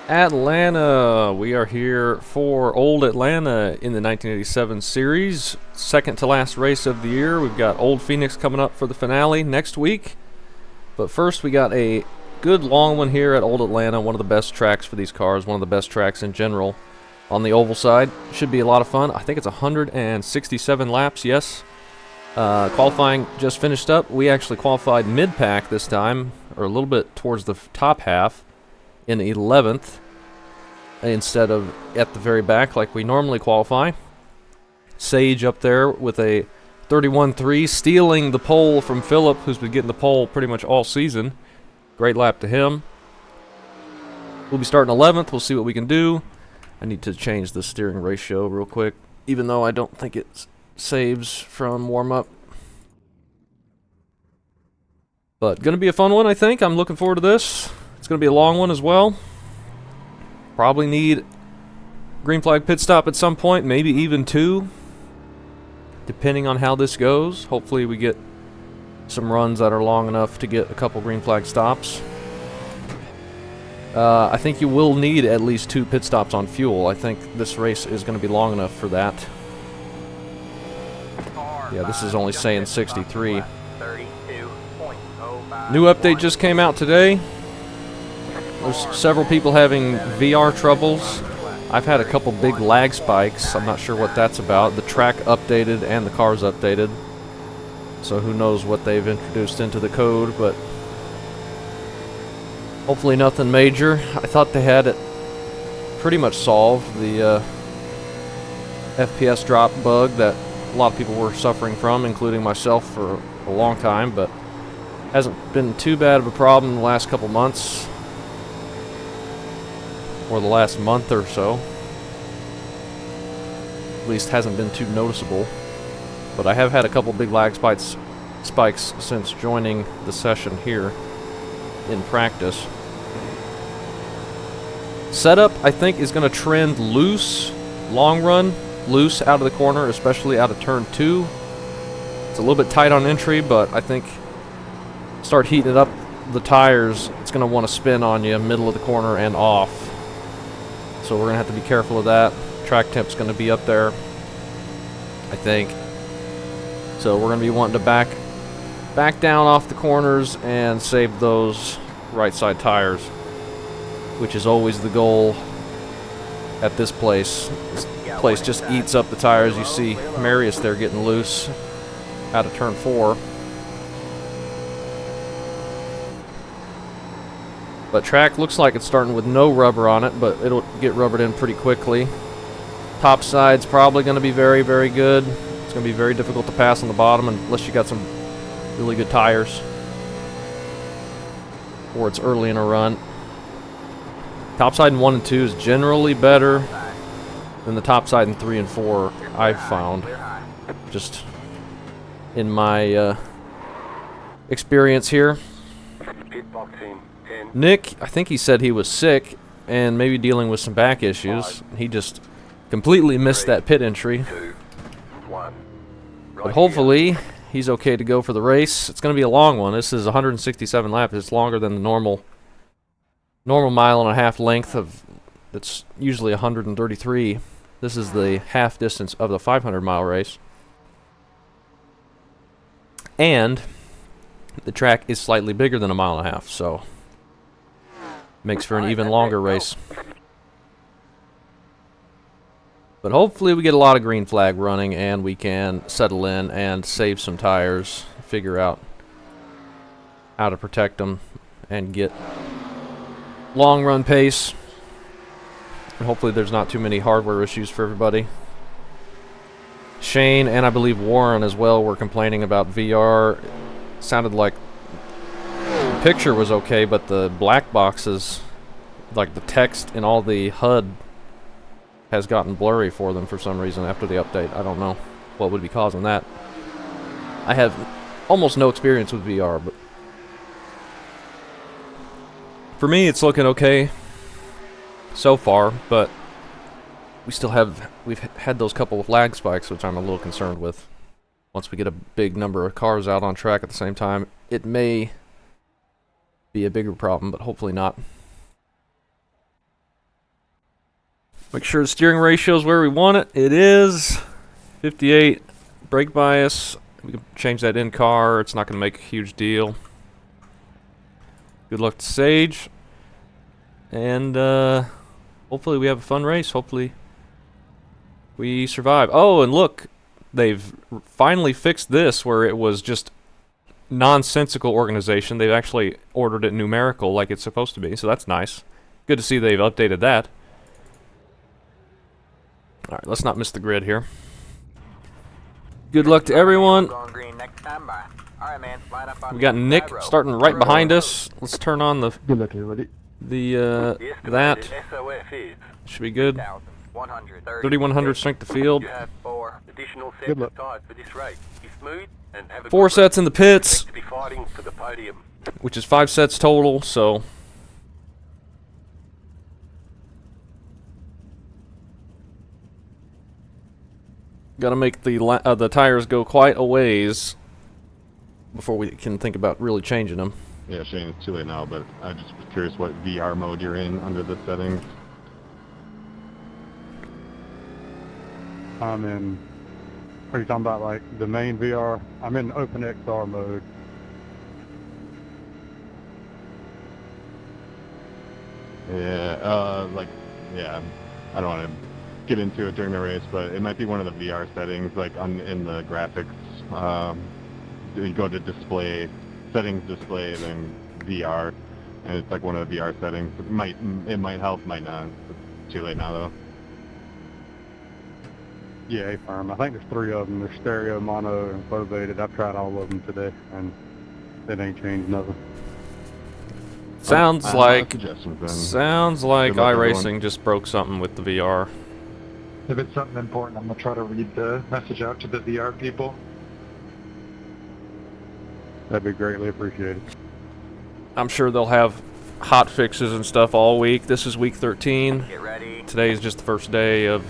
Atlanta. We are here for Old Atlanta in the 1987 series. Second to last race of the year. We've got Old Phoenix coming up for the finale next week. But first we got a good long one here at Old Atlanta. One of the best tracks for these cars. One of the best tracks in general on the oval side. Should be a lot of fun. I think it's 167 laps, yes. Qualifying just finished up. We actually qualified mid-pack this time, or a little bit towards the top half, in 11th instead of at the very back like we normally qualify. Sage up there with a 31.3, stealing the pole from Phillip, who's been getting the pole pretty much all season. Great lap to him. We'll be starting 11th. We'll see what we can do. I need to change the steering ratio real quick, even though I don't think it saves from warm-up. But going to be a fun one, I think. I'm looking forward to this. It's going to be a long one as well. Probably need green flag pit stop at some point, maybe even two, depending on how this goes. Hopefully we get some runs that are long enough to get a couple green flag stops. I think you will need at least 2 pit stops on fuel. I think this race is going to be long enough for that. Yeah, this is only saying 63. New update just came out today. There's several people having VR troubles. I've had a couple big lag spikes. I'm not sure what that's about. The track updated and the car's updated. So who knows what they've introduced into the code, but hopefully nothing major. I thought they had it pretty much solved, the FPS drop bug that a lot of people were suffering from, including myself for a long time, but hasn't been too bad of a problem the last couple months. Or the last month or so. At least hasn't been too noticeable. But I have had a couple big lag spikes since joining the session here in practice. Setup, I think, is going to trend loose, long run, loose out of the corner, especially out of turn 2. It's a little bit tight on entry, but I think start heating it up the tires, it's going to want to spin on you middle of the corner and off. So we're going to have to be careful of that. Track temp's going to be up there, I think. So we're going to be wanting to back down off the corners and save those right side tires, which is always the goal at this place. This place just eats up the tires. You see Marius there getting loose out of turn 4. But track looks like it's starting with no rubber on it, but it'll get rubbered in pretty quickly. Top side's probably going to be very, very good. It's going to be very difficult to pass on the bottom unless you got some really good tires, or it's early in a run. Top side in 1 and 2 is generally better than the top side in 3 and 4, I've found. Just in my experience here. Nick, I think he said he was sick and maybe dealing with some back issues. He just completely missed that pit entry. But hopefully he's okay to go for the race. It's going to be a long one. This is 167 laps. It's longer than the normal mile and a half length of. It's usually 133. This is the half distance of the 500-mile race. And the track is slightly bigger than a mile and a half, so makes for an even longer race. But hopefully we get a lot of green flag running and we can settle in and save some tires, figure out how to protect them and get long run pace. And hopefully there's not too many hardware issues for everybody. Shane and I believe Warren as well were complaining about VR. Sounded like the picture was okay, but the black boxes, like the text in all the HUD, has gotten blurry for them for some reason after the update. I don't know what would be causing that. I have almost no experience with VR, but for me it's looking okay so far, but we've had those couple of lag spikes, which I'm a little concerned with. Once we get a big number of cars out on track at the same time, it may be a bigger problem, but hopefully not. Make sure the steering ratio is where we want it. It is 58. Brake bias. We can change that in car. It's not going to make a huge deal. Good luck to Sage. And hopefully we have a fun race. Hopefully we survive. Oh, and look, they've finally fixed this where it was just nonsensical organization. They've actually ordered it numerical like it's supposed to be, so that's nice. Good to see they've updated that. Alright, let's not miss the grid here. Good luck to everyone. We got Nick starting right behind us. Let's turn on the Good luck, everybody. That should be good. 3100 strength to field. Good luck. 4 sets in the pits, which is 5 sets total, so gotta make the tires go quite a ways before we can think about really changing them. Yeah, Shane, it's too late now, but I'm just curious what VR mode you're in under the settings. I'm in... Are you talking about, like, the main VR? I'm in Open XR mode. Yeah, yeah, I don't want to get into it during the race, but it might be one of the VR settings, like, in the graphics. You go to display, settings display, then VR, and it's like one of the VR settings. It might help, might not. It's too late now, though. Yeah, A-Firm. I think there's 3 of them. There's stereo, mono, and photobated. I've tried all of them today, and it ain't changed nothing. Sounds like iRacing just broke something with the VR. If it's something important, I'm going to try to read the message out to the VR people. That'd be greatly appreciated. I'm sure they'll have hot fixes and stuff all week. This is week 13. Get ready. Today is just the first day of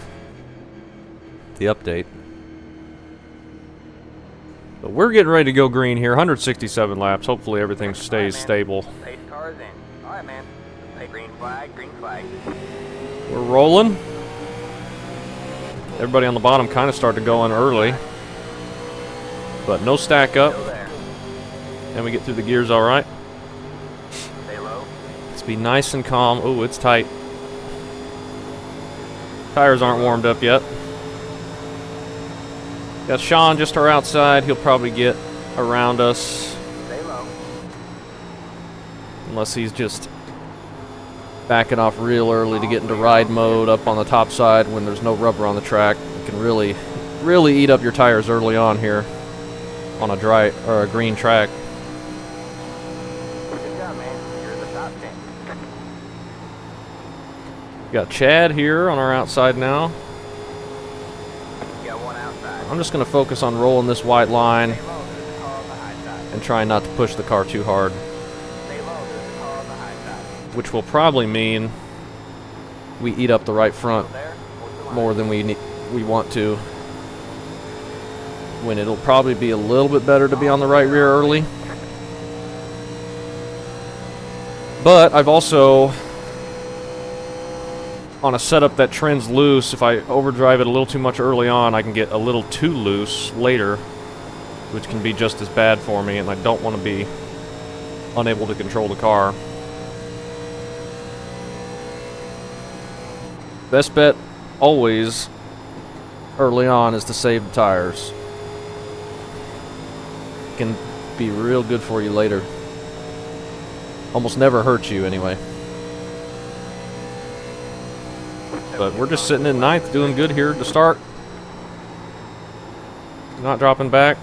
the update. But we're getting ready to go green here. 167 laps. Hopefully everything stays stable. Pace cars in. Alright, man. Hey, green flag, green flag. We're rolling. Everybody on the bottom kind of started going early. But no stack up. Still there. And we get through the gears all right. Stay low. Let's be nice and calm. Oh, it's tight. Tires aren't warmed up yet. Got Sean just our outside. He'll probably get around us. Stay low. Unless he's just backing off real early to get into ride mode up on the top side when there's no rubber on the track. You can really eat up your tires early on here on a dry or a green track. Good job, man. You're in the top 10. Got Chad here on our outside now. You got one outside. I'm just going to focus on rolling this white line Stay low. There's a car on the high side. and trying not to push the car too hard, Stay low. There's a car on the high side. which will probably mean we eat up the right front There. What's the line? more than we want to. When it'll probably be a little bit better to be on the right rear early. But I've also, on a setup that trends loose, if I overdrive it a little too much early on, I can get a little too loose later, which can be just as bad for me, and I don't want to be unable to control the car. Best bet always early on is to save the tires. Can be real good for you later. Almost never hurt you anyway. But we're just sitting in ninth, doing good here to start. Not dropping back.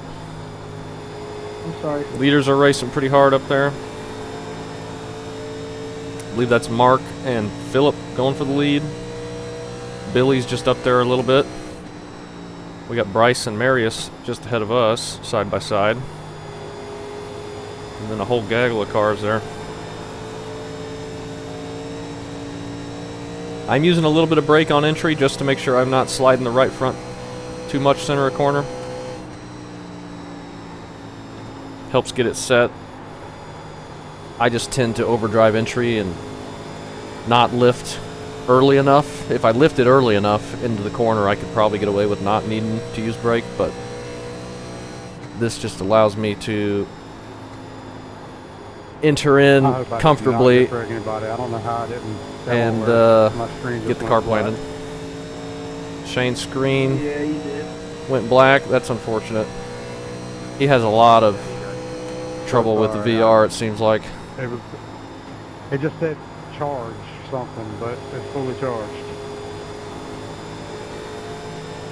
I'm sorry. Leaders are racing pretty hard up there. I believe that's Mark and Philip going for the lead. Billy's just up there a little bit. We got Bryce and Marius just ahead of us, side by side. And then a whole gaggle of cars there. I'm using a little bit of brake on entry just to make sure I'm not sliding the right front too much center of corner. Helps get it set. I just tend to overdrive entry and not lift early enough. If I lifted early enough into the corner, I could probably get away with not needing to use brake, but this just allows me to enter in I hope I comfortably did not get anybody. I don't know how I didn't tell and where my screen get just the went car black. planted. Shane's screen Yeah, you did. went black. That's unfortunate. He has a lot of trouble with the Sorry, VR, it seems like. It just said charge something, but it's fully charged.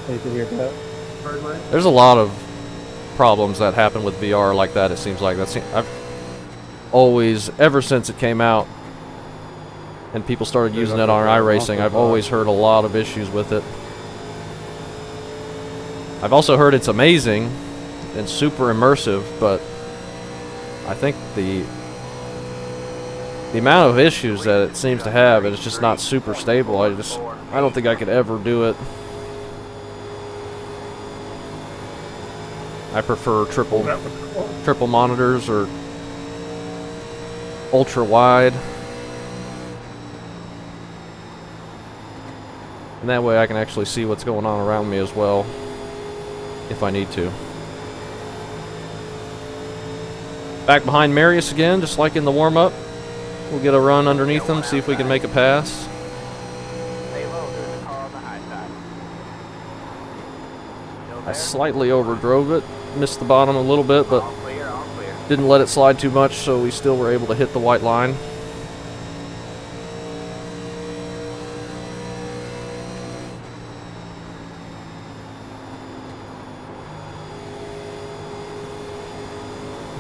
Anything here, Pat? There's a lot of problems that happen with VR like that, it seems like. I've always, ever since it came out and people started Dude, using that's it on okay. iRacing, I've always heard a lot of issues with it. I've also heard it's amazing and super immersive, but I think the amount of issues that it seems to have, it's just not super stable. I don't think I could ever do it. I prefer triple monitors or ultra wide, and that way I can actually see what's going on around me as well if I need to. Back behind Marius again, just like in the warm-up. We'll get a run underneath him, see if we can make a pass. Stay low, there's a car on the high side. Still I there? slightly overdrove it, missed the bottom a little bit, but All clear, all clear. didn't let it slide too much, so we still were able to hit the white line.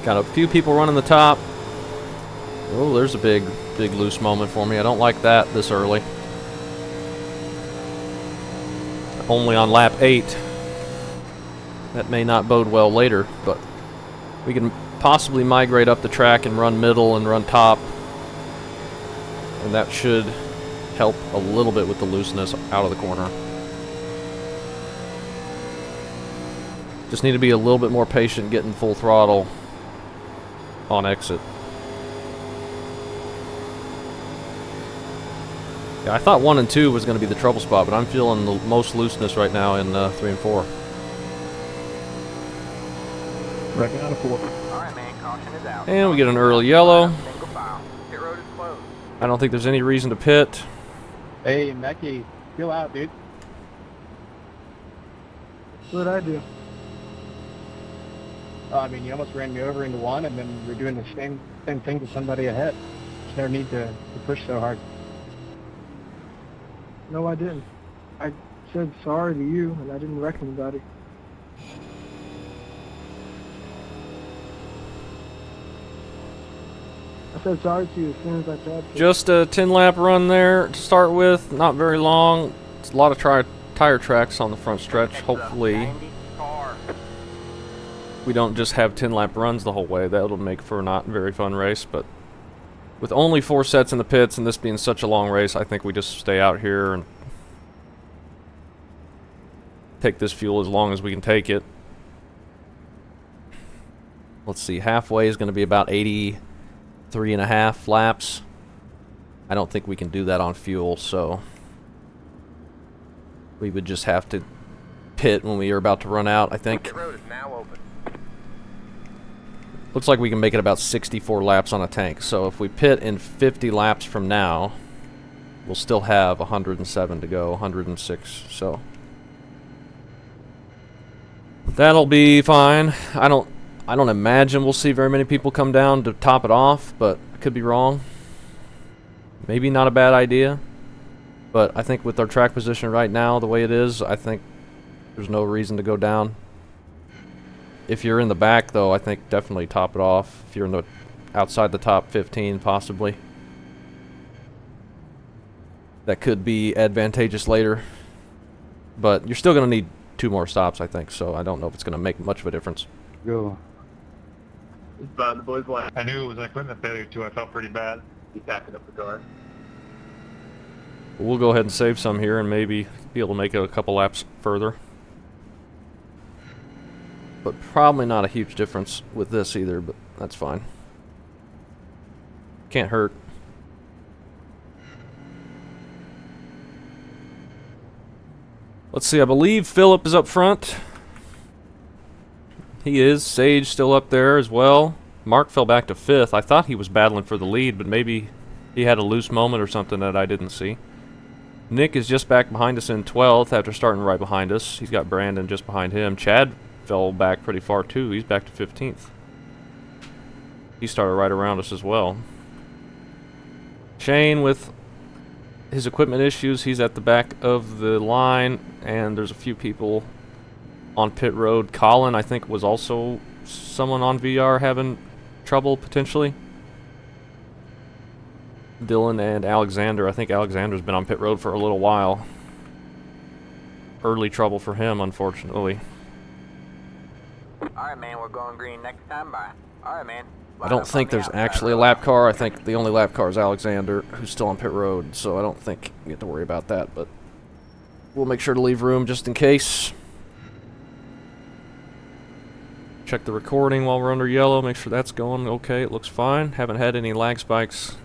Got a few people running the top. Oh, there's a big loose moment for me. I don't like that this early. Only on lap 8. That may not bode well later, but we can possibly migrate up the track and run middle and run top. And that should help a little bit with the looseness out of the corner. Just need to be a little bit more patient getting full throttle on exit. Yeah, I thought 1 and 2 was going to be the trouble spot, but I'm feeling the most looseness right now in 3 and 4. Reckon out of 4. All right, man, caution is out. And we get an early yellow. Single file. Pit road is closed. I don't think there's any reason to pit. Hey, Mackie, chill out, dude. What'd I do? I mean, you almost ran me over into one, and then you're doing the same thing to somebody ahead. There's no need to push so hard. No, I didn't. I said sorry to you, and I didn't wreck anybody. I said sorry to you as soon as I tried to. Just a 10-lap run there to start with. Not very long. It's a lot of tire tracks on the front stretch. Heads up, Hopefully 90 car. we don't just have 10-lap runs the whole way. That'll make for a not very fun race, but with only 4 sets in the pits and this being such a long race, I think we just stay out here and take this fuel as long as we can take it. Let's see, halfway is going to be about 83.5 laps. I don't think we can do that on fuel, so we would just have to pit when we are about to run out, I think. Pit road is now open. Looks like we can make it about 64 laps on a tank. So if we pit in 50 laps from now, we'll still have 107 to go, 106. So that'll be fine. I don't imagine we'll see very many people come down to top it off, but I could be wrong. Maybe not a bad idea. But I think with our track position right now, the way it is, I think there's no reason to go down. If you're in the back, though, I think definitely top it off. If you're in the outside the top 15, possibly. That could be advantageous later. But you're still going to need 2 more stops, I think. So I don't know if it's going to make much of a difference. Go. But the boys like I knew it was an equipment failure too. I felt pretty bad. he's backing up the car. We'll go ahead and save some here and maybe be able to make it a couple laps further. But probably not a huge difference with this either, but that's fine. Can't hurt. Let's see, I believe Phillip is up front. He is. Sage still up there as well. Mark fell back to 5th. I thought he was battling for the lead, but maybe he had a loose moment or something that I didn't see. Nick is just back behind us in 12th after starting right behind us. He's got Brandon just behind him. Chad fell back pretty far too. He's back to 15th. He started right around us as well. Shane with his equipment issues, he's at the back of the line, and there's a few people on pit road. Colin, I think, was also someone on VR having trouble potentially. Dylan and Alexander. I think Alexander's been on pit road for a little while. Early trouble for him, unfortunately. Alright, man, we're going green next time. Bye. Alright, man. I don't think there's actually a lap car. I think the only lap car is Alexander, who's still on pit road, so I don't think you get to worry about that, but we'll make sure to leave room just in case. Check the recording while we're under yellow, make sure that's going okay. It looks fine. Haven't had any lag spikes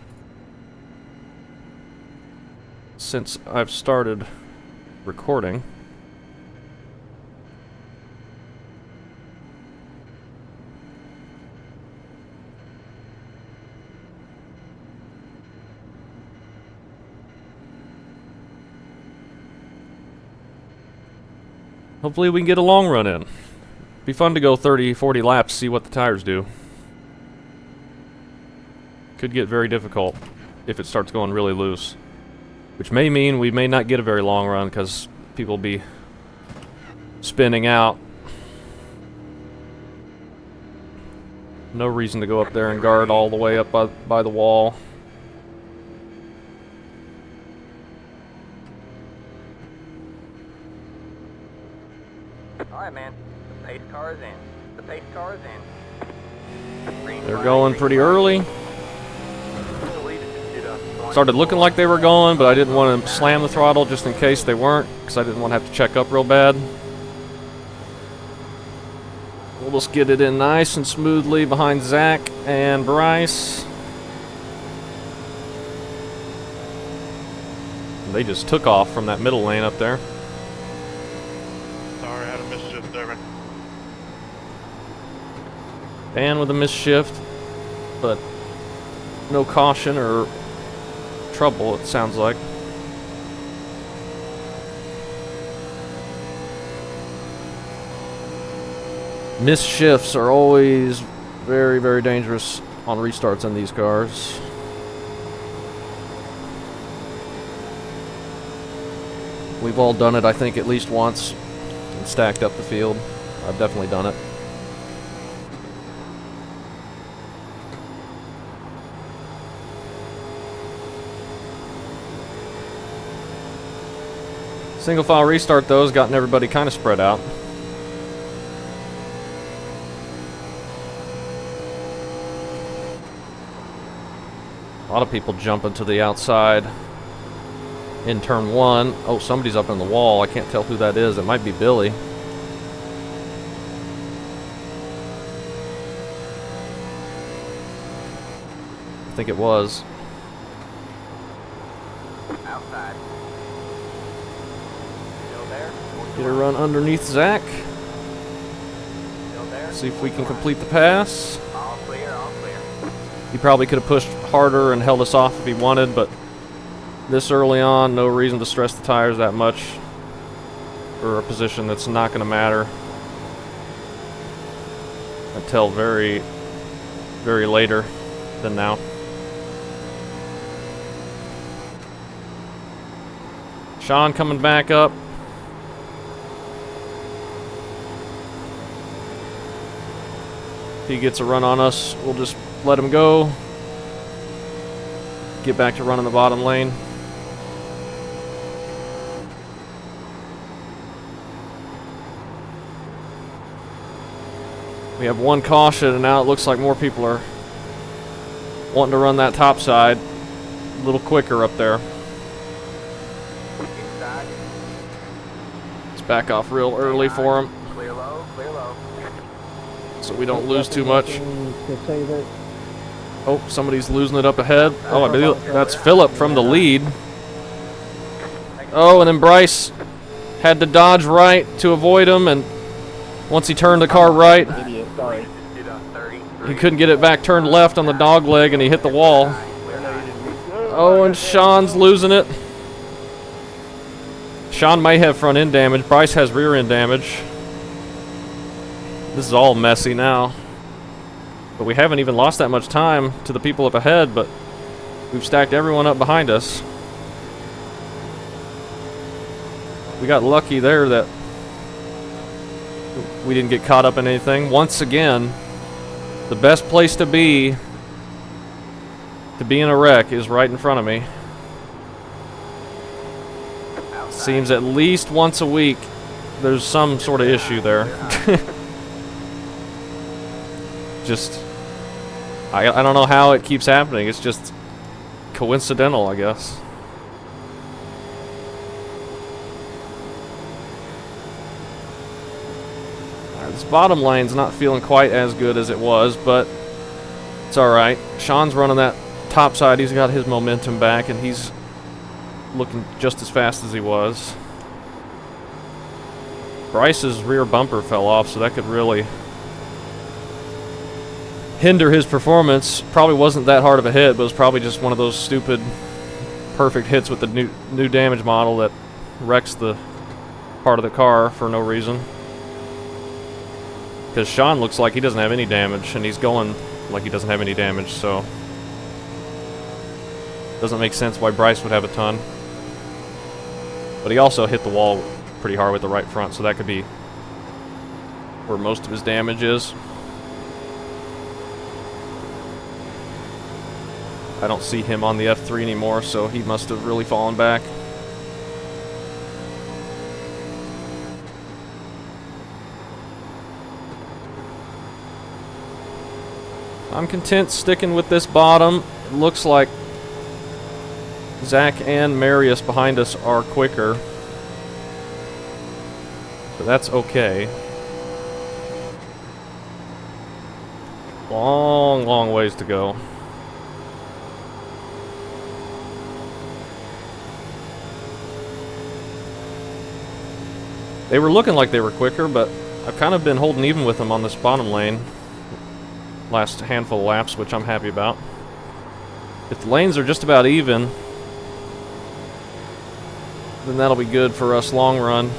since I've started recording. Hopefully we can get a long run in. Be fun to go 30, 40 laps, see what the tires do. Could get very difficult if it starts going really loose. Which may mean we may not get a very long run because people will be spinning out. No reason to go up there and guard all the way up by the wall. Alright, man. The pace car is in. The pace car is in. Green They're flag, going green pretty flag. early. Started looking like they were going, but I didn't want to slam the throttle just in case they weren't, because I didn't want to have to check up real bad. We'll just get it in nice and smoothly behind Zach and Bryce. They just took off from that middle lane up there. Sorry, I had a misshift there. Dan with a misshift, but no caution or trouble, it sounds like. Misshifts are always very, very dangerous on restarts in these cars. We've all done it, I think, at least once and stacked up the field. I've definitely done it. Single file restart, though, has gotten everybody kind of spread out. A lot of people jumping to the outside in turn 1. Oh, somebody's up in the wall. I can't tell who that is. It might be Billy. I think it was. Outside. Still there? Get a run underneath Zach. Still there? See if we can complete the pass. All clear, all clear. He probably could have pushed harder and held us off if he wanted, but this early on, no reason to stress the tires that much for a position that's not going to matter until very, very later than now. Sean coming back up. If he gets a run on us, we'll just let him go. Get back to running the bottom lane. We have one caution, and now it looks like more people are wanting to run that top side a little quicker up there. Inside. Let's back off real early for him Clear low, clear low. so we don't lose too much. To say that Oh, somebody's losing it up ahead. Oh, I believe that's Phillip from the lead. Oh, and then Bryce Had to dodge right to avoid him, and once he turned the car right, Idiot, sorry. he couldn't get it back turned left on the dog leg, and he hit the wall. Oh, and Sean's losing it. Sean may have front end damage. Bryce has rear end damage. This is all messy now. But we haven't even lost that much time to the people up ahead, but we've stacked everyone up behind us. We got lucky there that we didn't get caught up in anything. Once again, the best place to be in a wreck is right in front of me. Seems at least once a week there's some sort of issue there. Just, I don't know how it keeps happening. It's just coincidental, I guess. This bottom lane's not feeling quite as good as it was, but it's alright. Sean's running that top side. He's got his momentum back, and he's looking just as fast as he was. Bryce's rear bumper fell off, so that could really hinder his performance. Probably wasn't that hard of a hit, but it was probably just one of those stupid perfect hits with the new damage model that wrecks the part of the car for no reason. Because Sean looks like he doesn't have any damage, and he's going like he doesn't have any damage, so doesn't make sense why Bryce would have a ton. But he also hit the wall pretty hard with the right front, so that could be where most of his damage is. I don't see him on the F3 anymore, so he must have really fallen back. I'm content sticking with this bottom. It looks like Zach and Marius behind us are quicker, but that's okay. Long, long ways to go. They were looking like they were quicker, but I've kind of been holding even with them on this bottom lane last handful of laps, which I'm happy about. If the lanes are just about even, then that'll be good for us long run.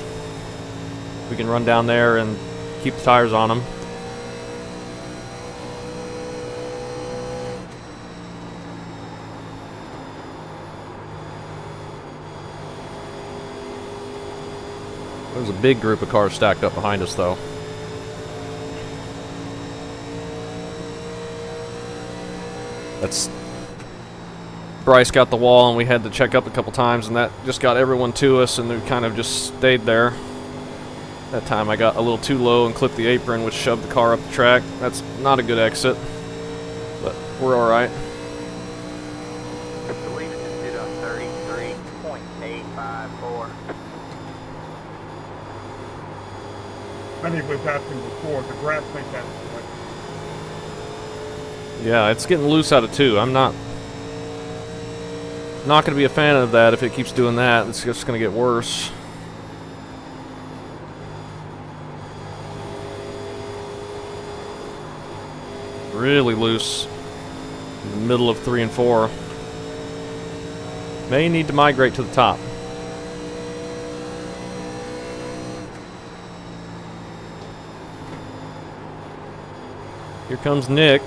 We can run down there and keep the tires on them. There's a big group of cars stacked up behind us, though. That's Bryce got the wall, and we had to check up a couple times, and that just got everyone to us, and we kind of just stayed there. That time I got a little too low and clipped the apron, which shoved the car up the track. That's not a good exit, but we're all right. I believe it just did a 33.854. I think was asking before, the grass ain't that slick. Yeah, it's getting loose out of 2. I'm not going to be a fan of that if it keeps doing that. It's just going to get worse. Really loose in the middle of 3 and 4. May need to migrate to the top. Here comes Nick.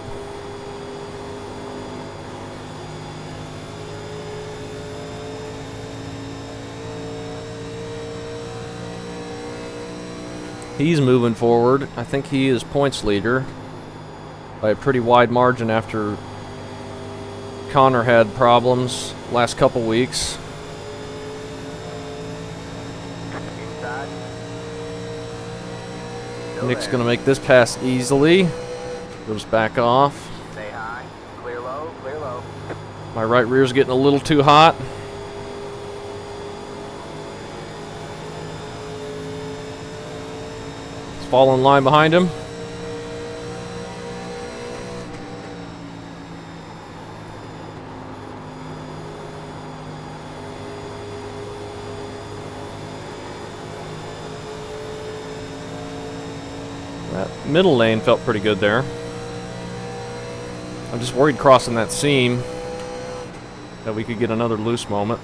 He's moving forward. I think he is points leader by a pretty wide margin after Connor had problems last couple weeks. Inside. Nick's going to make this pass easily. Goes back off. Stay high. Clear low, clear low. My right rear's getting a little too hot. Let's fall in line behind him. That middle lane felt pretty good there. I'm just worried crossing that seam that we could get another loose moment.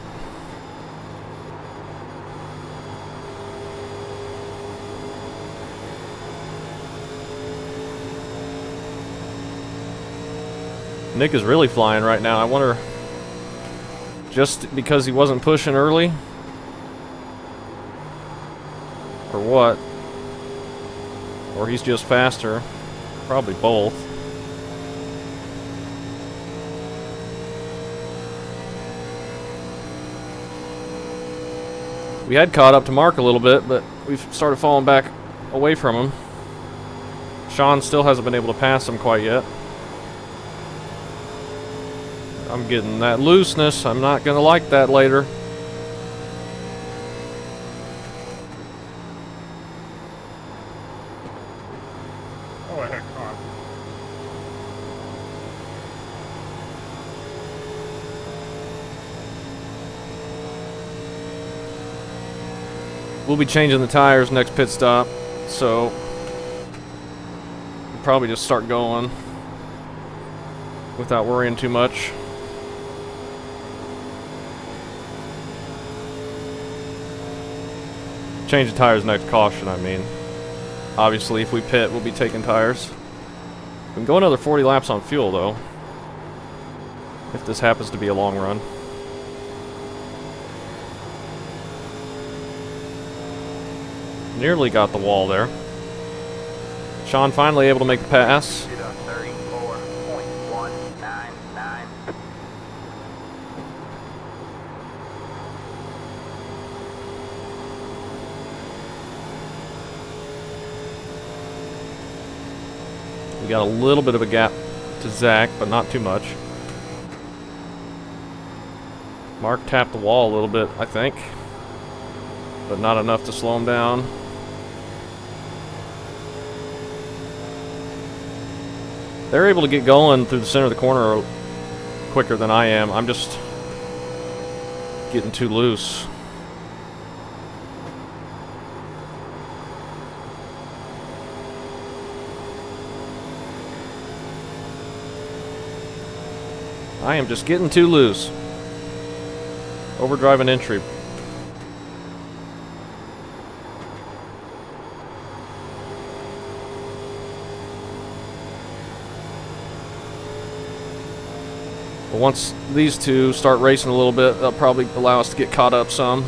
Nick is really flying right now. I wonder, just because he wasn't pushing early? Or what? Or he's just faster. Probably both. We had caught up to Mark a little bit, but we've started falling back away from him. Sean still hasn't been able to pass him quite yet. I'm getting that looseness. I'm not going to like that later. Oh, heck, Con. We'll be changing the tires next pit stop, so we'll probably just start going without worrying too much. Change the tires next caution, I mean. Obviously, if we pit, we'll be taking tires. We can go another 40 laps on fuel, though, if this happens to be a long run. Nearly got the wall there. Sean finally able to make the pass. Did on 34.199. We got a little bit of a gap to Zach, but not too much. Mark tapped the wall a little bit, I think, but not enough to slow him down. They're able to get going through the center of the corner quicker than I am. I'm just getting too loose. I am just getting too loose. Overdrive an entry. But once these two start racing a little bit, they'll probably allow us to get caught up some.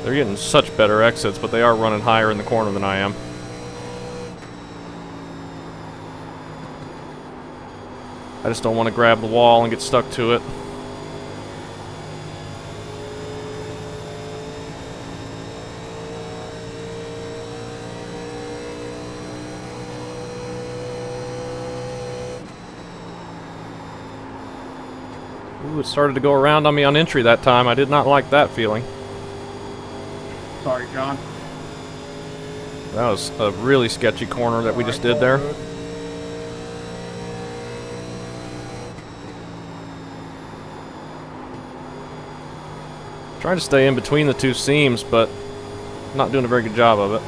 They're getting such better exits, but they are running higher in the corner than I am. I just don't want to grab the wall and get stuck to it. Ooh, it started to go around on me on entry that time. I did not like that feeling. Sorry, John. That was a really sketchy corner that we just did there. Trying to stay in between the two seams, but not doing a very good job of it.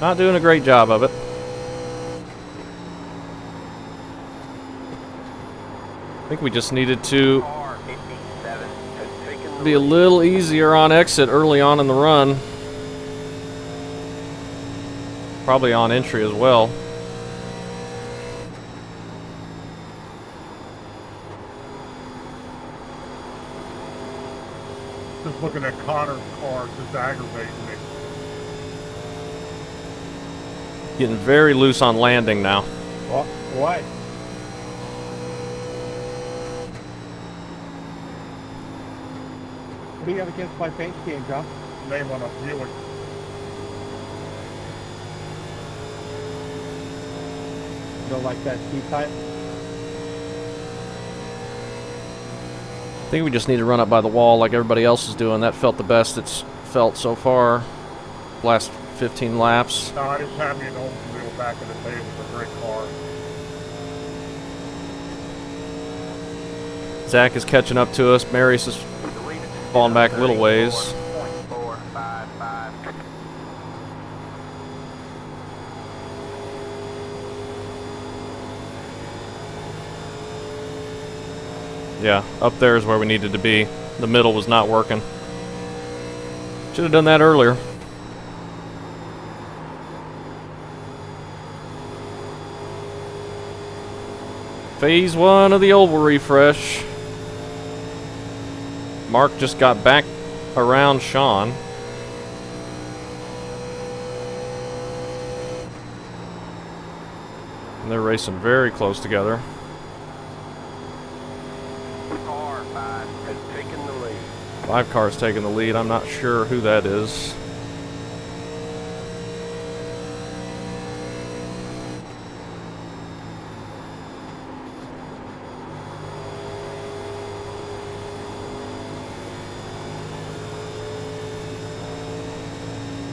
Not doing a great job of it. I think we just needed to be a little easier on exit early on in the run. Probably on entry as well. Just looking at Connor's car just aggravating me. Getting very loose on landing now. Why? What do you have against my paint scheme, John? Name on a Buick. You don't like that C-type? I think we just need to run up by the wall like everybody else is doing. That felt the best it's felt so far. Last 15 laps. No, I just had me an Oldsmobile back in the day. It was a great car. Zach is catching up to us. Marius is falling back a little ways. 34.455. Yeah, up there is where we needed to be. The middle was not working. Should have done that earlier. Phase 1 of the oval refresh. Mark just got back around Sean. And they're racing very close together. Car 5 has taken the lead. 5 cars taking the lead. I'm not sure who that is.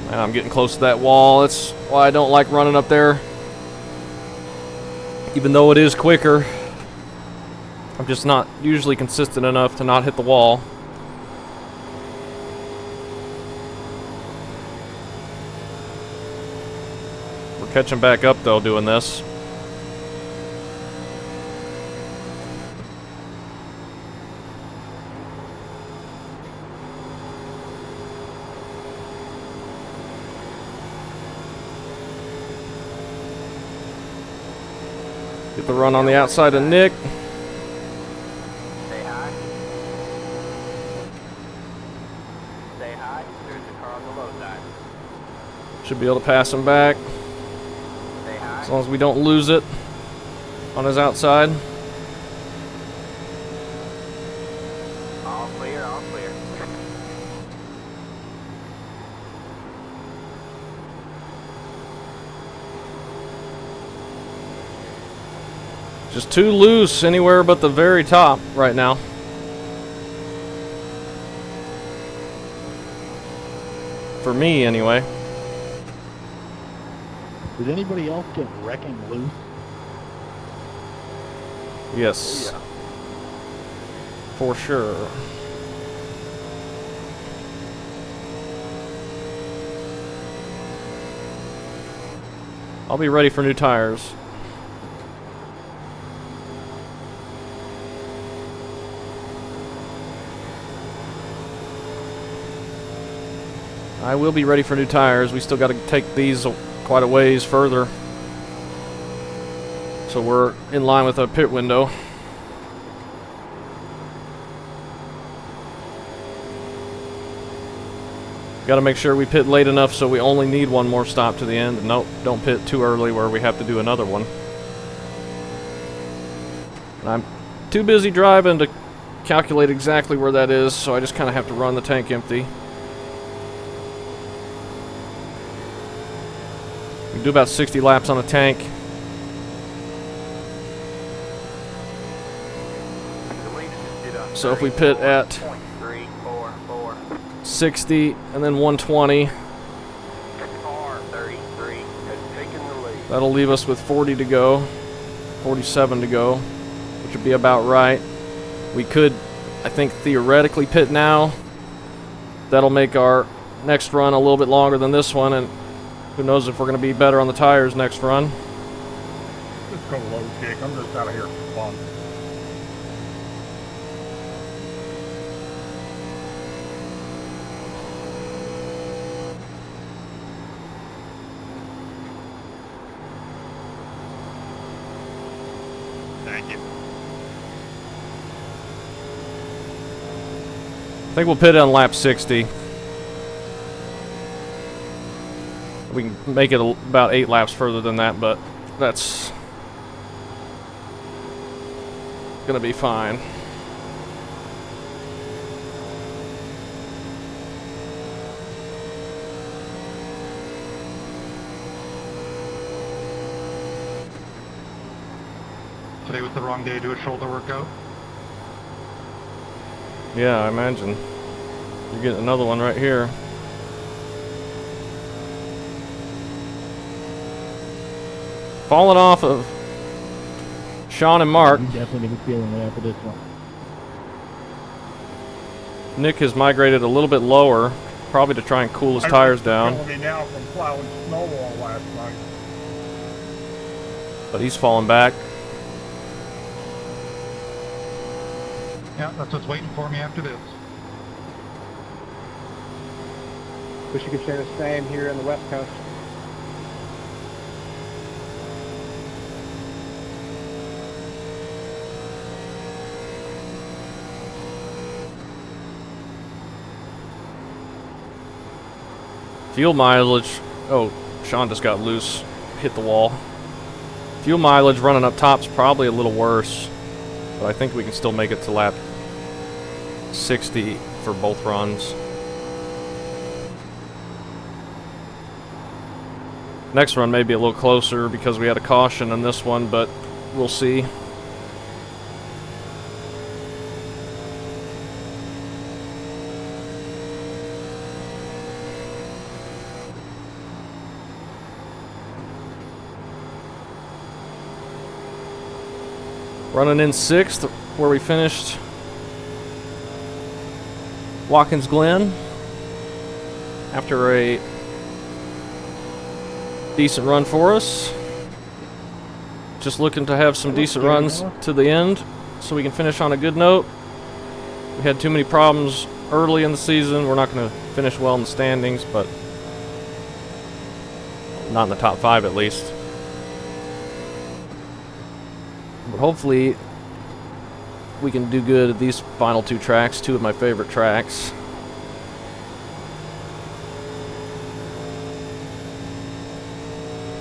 Man, I'm getting close to that wall. That's why I don't like running up there. Even though it is quicker, I'm just not usually consistent enough to not hit the wall. We're catching back up though doing this. Get the run on the outside of Nick. Stay high. Stay high. There's the car on the low side. Should be able to pass him back Stay high. as long as we don't lose it on his outside. All clear, all clear. Just too loose anywhere but the very top right now. For me, anyway. Did anybody else get wrecking loose? Yes. For sure. I'll be ready for new tires. I will be ready for new tires. We still got to take these quite a ways further. So we're in line with a pit window. Got to make sure we pit late enough so we only need one more stop to the end. Nope, don't pit too early where we have to do another one. And I'm too busy driving to calculate exactly where that is, so I just kind of have to run the tank empty. We do about 60 laps on a tank. So if we pit at 60 and then 120, Car 33 has taken the lead. that'll leave us with 40 to go, 47 to go, which would be about right. We could, I think, theoretically pit now. That'll make our next run a little bit longer than this one, and who knows if we're going to be better on the tires next run. Just go low kick. I'm just out of here for fun. Thank you. I think we'll pit on lap 60. We can make it about 8 laps further than that, but that's gonna be fine. Today was the wrong day to do a shoulder workout. Yeah, I imagine. You're getting another one right here. Falling off of Sean and Mark. I'm definitely gonna be feeling it after this one. Nick has migrated a little bit lower, probably to try and cool his tires down. Killing me now from plowing snow all last night. But he's falling back. Yeah, that's what's waiting for me after this. Wish you could say the same here on the West Coast. Fuel mileage. Oh, Sean just got loose. Hit the wall. Fuel mileage running up top's probably a little worse. But I think we can still make it to lap 60 for both runs. Next run may be a little closer because we had a caution in this one, but we'll see. Running in 6th, where we finished Watkins Glen after a decent run for us. Just looking to have some decent runs to the end so we can finish on a good note. We had too many problems early in the season. We're not going to finish well in the standings, but not in the top 5 at least. But hopefully we can do good at these final 2 tracks, 2 of my favorite tracks.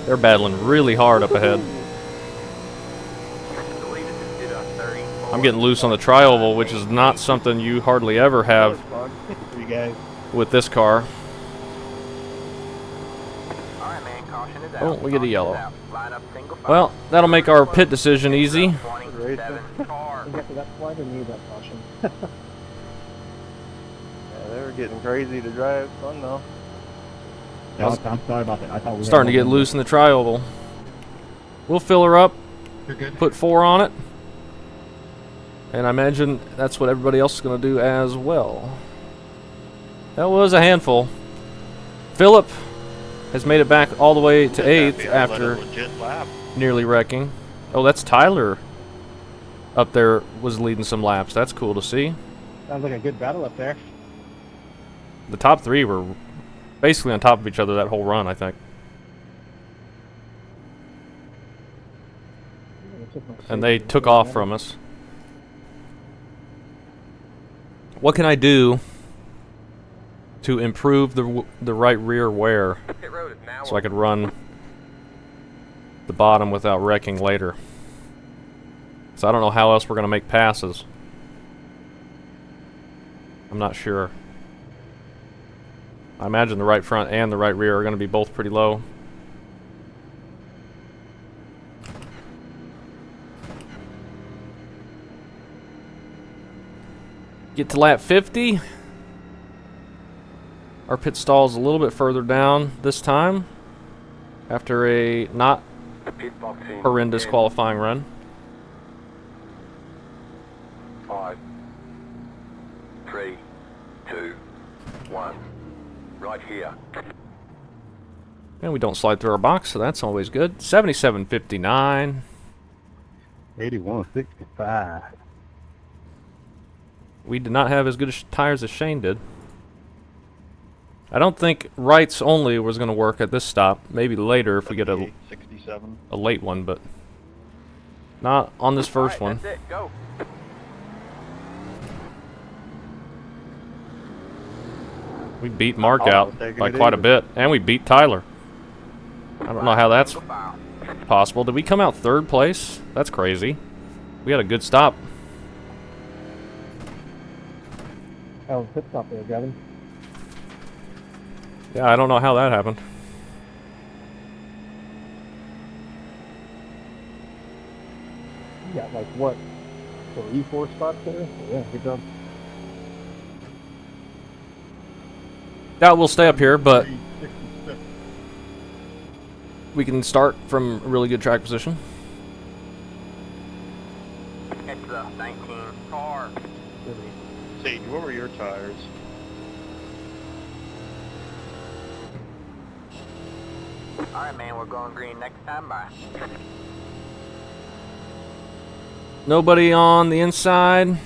They're battling really hard up ahead. I'm getting loose on the tri-oval, which is not something you hardly ever have with this car. Oh, we get a yellow. Well, that'll make our pit decision easy. They were getting crazy to drive. Fun though. No, I'm sorry about that. I thought we Starting to get loose in the tri-oval. We'll fill her up, put 4 on it, and I imagine that's what everybody else is going to do as well. That was a handful. Phillip has made it back all the way to 8th after nearly wrecking. Oh, that's Tyler up there was leading some laps. That's cool to see. Sounds like a good battle up there. The top 3 were basically on top of each other that whole run, I think. And they took off from us. What can I do to improve the right rear wear so I could run the bottom without wrecking later? So I don't know how else we're going to make passes. I'm not sure. I imagine the right front and the right rear are going to be both pretty low. Get to lap 50. Our pit stall is a little bit further down this time after a not horrendous qualifying run. 5, 3, 2, 1. Right here. And we don't slide through our box, so that's always good. 77.59. 81.65. We did not have as good tires as Shane did. I don't think rights only was going to work at this stop. Maybe later if we get a 67. A late one, but not on this first one. That's it. Go. We beat Mark out by quite a bit, and we beat Tyler. I don't know how that's possible. Did we come out 3rd place? That's crazy. We had a good stop. Oh, pit stop there, Gavin. Yeah, I don't know how that happened. You got like what? 3-4 spots there? Yeah, good job. Doubt we'll stay up here, but 366. we can start from a really good track position. It's the 19 car. Satan, what were your tires? Alright, man, we're going green next time. Bye. Nobody on the inside.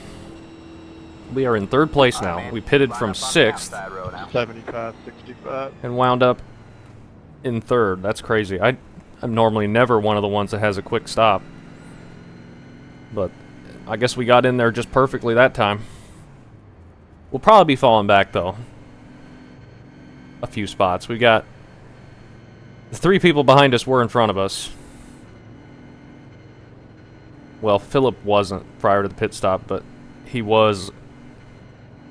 We are in third place All right, now. man. We pitted Line from up on the 6th outside road now. 75, 65. and wound up in 3rd. That's crazy. I'm normally never one of the ones that has a quick stop. But I guess we got in there just perfectly that time. We'll probably be falling back, though. A few spots. We got... The 3 people behind us were in front of us. Well, Philip wasn't prior to the pit stop, but he was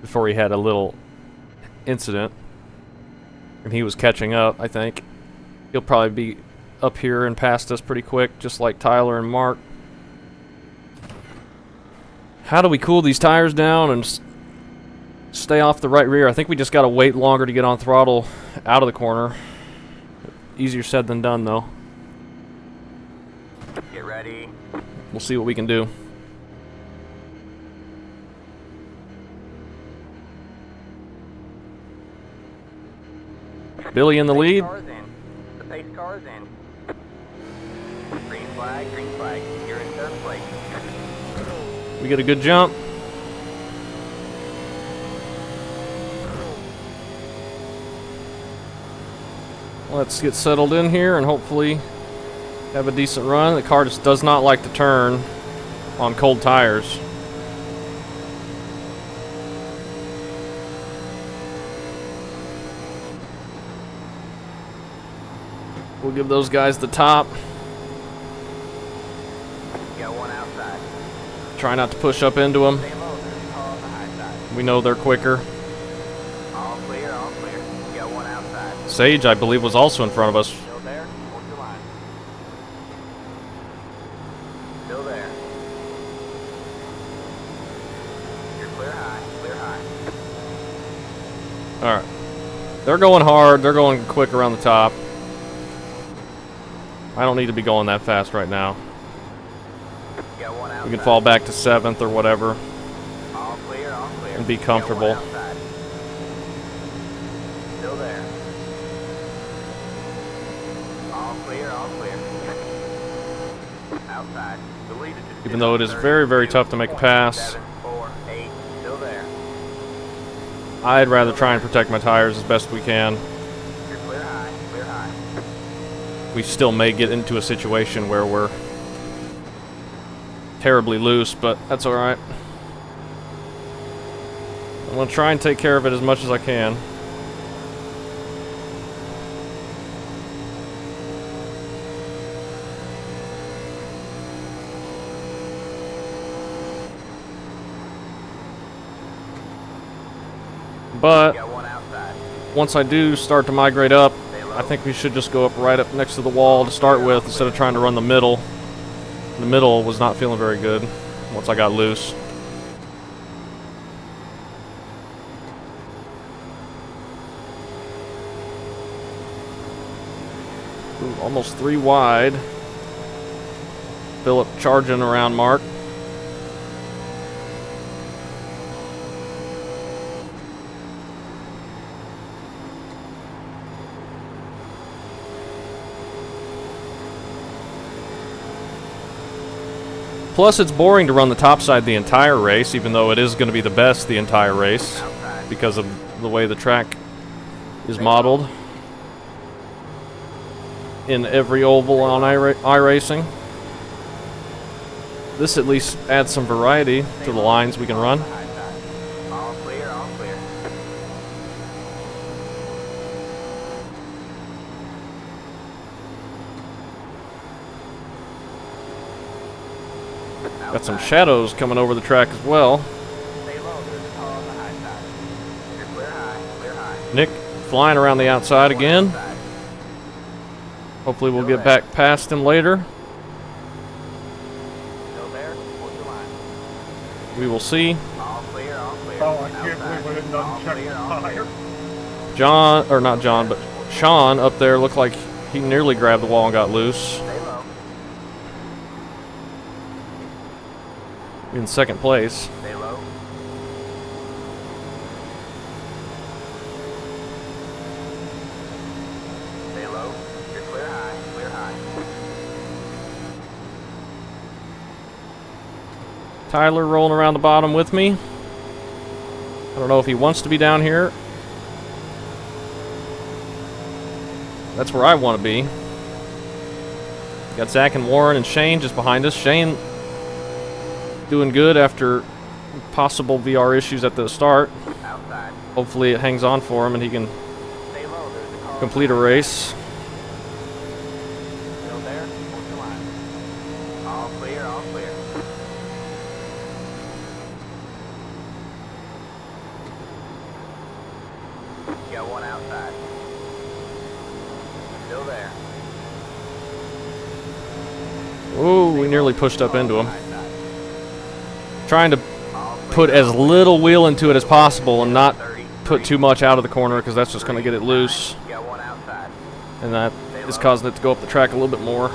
before he had a little incident. And he was catching up, I think. He'll probably be up here and past us pretty quick, just like Tyler and Mark. How do we cool these tires down and stay off the right rear? I think we just got to wait longer to get on throttle out of the corner. Easier said than done, though. Get ready. We'll see what we can do. Billy in the lead. Car's in. The pace car's in. Green flag, green flag. You're in 3rd place. We get a good jump. Let's get settled in here and hopefully have a decent run. The car just does not like to turn on cold tires. We'll give those guys the top. Got one outside. Try not to push up into them. Stay low. There's a car on the high side. We know they're quicker. All clear, all clear. Got one outside. Sage, I believe, was also in front of us. Still there? Hold your line. Still there. You're clear high, clear high. Alright. They're going hard. They're going quick around the top. I don't need to be going that fast right now. Got one outside. We can fall back to 7th or whatever All clear, all clear. and be Got comfortable. one outside. Still there. All clear, all clear. Outside. The lead is Even though it is very, very tough to make a pass, 7, 4, 8. Still there. I'd rather try and protect my tires as best we can. You're clear high, clear high. We still may get into a situation where we're terribly loose, but that's alright. I'm going to try and take care of it as much as I can. But Got one outside. once I do start to migrate up, I think we should just go up right up next to the wall to start with instead of trying to run the middle. The middle was not feeling very good once I got loose. Ooh, almost 3 wide. Philip charging around Mark. Plus, it's boring to run the top side the entire race, even though it is going to be the best the entire race because of the way the track is modeled in every oval on iRacing. This at least adds some variety to the lines we can run. All clear, all clear. Got some shadows coming over the track as well. Stay low, there's a car on the high side. You're clear high, clear high. Nick flying around the outside again. Outside. Hopefully we'll get back past him later. Still there? Hold your line. We will see. All clear, all clear. Oh, I can't Outside. believe I didn't All uncheck clear, the all tire. clear. John, or not John, but Sean up there looked like he nearly grabbed the wall and got loose. Stay low. In second place. Stay low. Stay low. You're clear high. Clear high. Tyler rolling around the bottom with me. I don't know if he wants to be down here. That's where I want to be. Got Zach and Warren and Shane just behind us. Shane doing good after possible VR issues at the start. Outside. Hopefully it hangs on for him and he can Stay low. There's a car. complete a race. Still there. Hold your line. All clear. All clear. Got one outside. Still there. Ooh, we nearly pushed up into him. Trying to put as little wheel into it as possible and not put too much out of the corner because that's just going to get it loose. Got one outside. And that is causing it to go up the track a little bit more.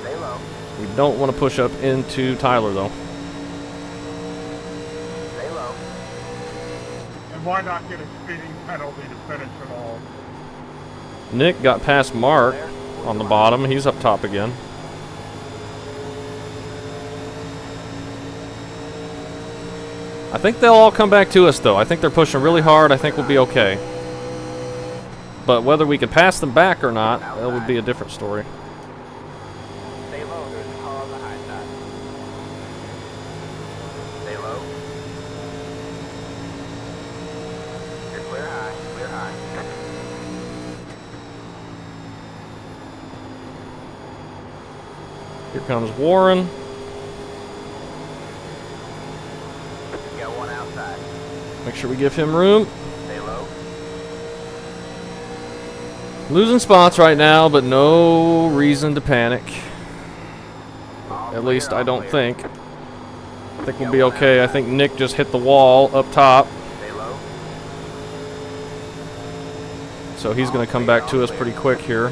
Stay low. We don't want to push up into Tyler though. Stay low. And why not get a speeding penalty to finish it all? Nick got past Mark on the bottom. He's up top again. I think they'll all come back to us though. I think they're pushing really hard. I think we'll be okay. But whether we can pass them back or not, that would be a different story. Stay low. There's a car on the high side. Stay low. You're clear high. Clear high. Here comes Warren. Got one outside. Make sure we give him room. Stay low. Losing spots right now, but no reason to panic. All At least clear, I all don't clear. think. I think we'll be okay. I think Nick just hit the wall up top. Stay low. So he's going to come back to us pretty quick here.